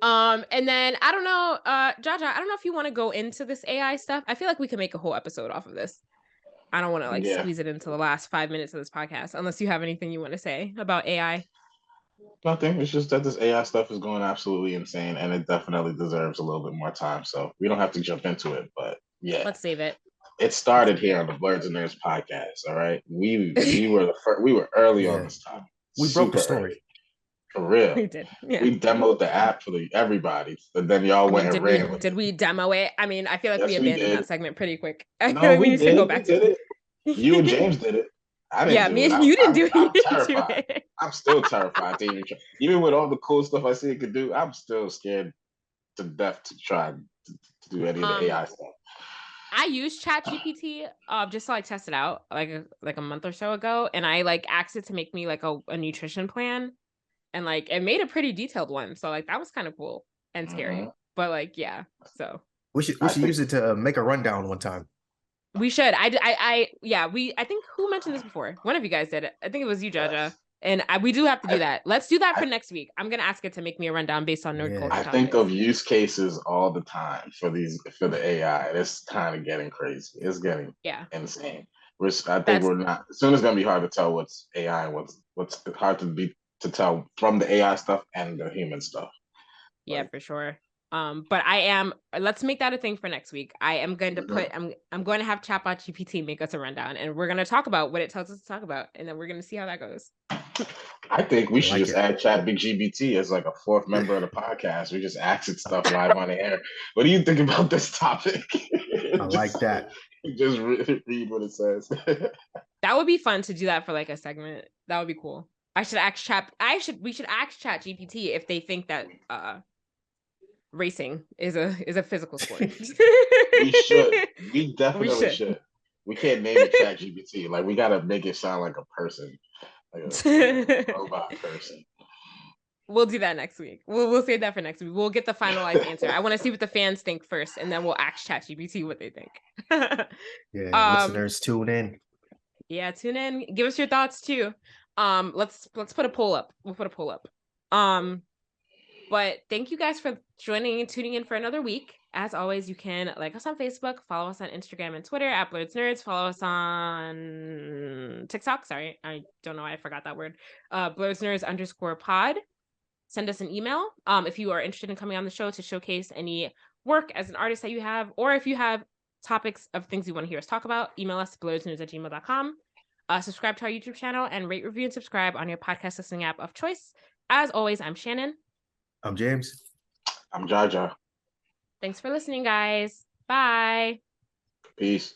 And then I don't know, Jaja, I don't know if you want to go into this AI stuff. I feel like we could make a whole episode off of this. I don't want to squeeze it into the last 5 minutes of this podcast, unless you have anything you want to say about AI. Nothing. It's just that this AI stuff is going absolutely insane, and it definitely deserves a little bit more time. So we don't have to jump into it, but yeah, let's save it. It started here on the Blerdsnerds podcast. All right, we were early on this time. We broke the story. Early. For real. We did. Yeah. We demoed the app for everybody, but then y'all went and ran with it. Did we demo it? I mean, I feel like we abandoned that segment pretty quick. I feel like we need to go back to it. You and James did it. I didn't do it. You didn't do it. I'm terrified. I'm still terrified to even with all the cool stuff I see it could do, I'm still scared to death to try to do any of the AI stuff. I used ChatGPT just to test it out like a month or so ago, and I asked it to make me a nutrition plan, and it made a pretty detailed one. So that was kind of cool and scary, but yeah. So we should use it to make a rundown one time. We should. I think who mentioned this before? One of you guys did it. I think it was you, Jaja. Yes. And we do have to do that. Let's do that for next week. I'm gonna ask it to make me a rundown based on nerd culture. I think of use cases all the time for the AI. It's kind of getting crazy. It's getting insane. I think we're not. Soon it's gonna be hard to tell what's AI and what's hard to tell from the AI stuff and the human stuff. Yeah, for sure. But let's make that a thing for next week. I am going to I'm going to have ChatGPT make us a rundown, and we're going to talk about what it tells us to talk about, and then we're going to see how that goes. I think we should just add ChatGPT as like a fourth member of the podcast. We just ask it stuff live on the air. What do you think about this topic? I like that. Just read what it says. That would be fun to do that for like a segment. That would be cool. We should ask ChatGPT if they think that racing is a physical sport. We should. We definitely should. We can't name it ChatGPT. Like we gotta make it sound like a person. Like a robot person. We'll do that next week. We'll save that for next week. We'll get the finalized answer. I want to see what the fans think first, and then we'll ask ChatGPT what they think. Listeners, tune in. Yeah, tune in. Give us your thoughts too. Let's put a poll up. We'll put a poll up. But thank you guys for tuning in for another week. As always, you can like us on Facebook, follow us on Instagram and Twitter at Blerdsnerds, follow us on TikTok. Sorry, I don't know why I forgot that word. Blerdsnerds_pod. Send us an email if you are interested in coming on the show to showcase any work as an artist that you have, or if you have topics of things you want to hear us talk about, email us blerdsnerds@gmail.com. Subscribe to our YouTube channel and rate, review, and subscribe on your podcast listening app of choice. As always, I'm Shannon. I'm James. I'm Jaja. Thanks for listening, guys. Bye. Peace.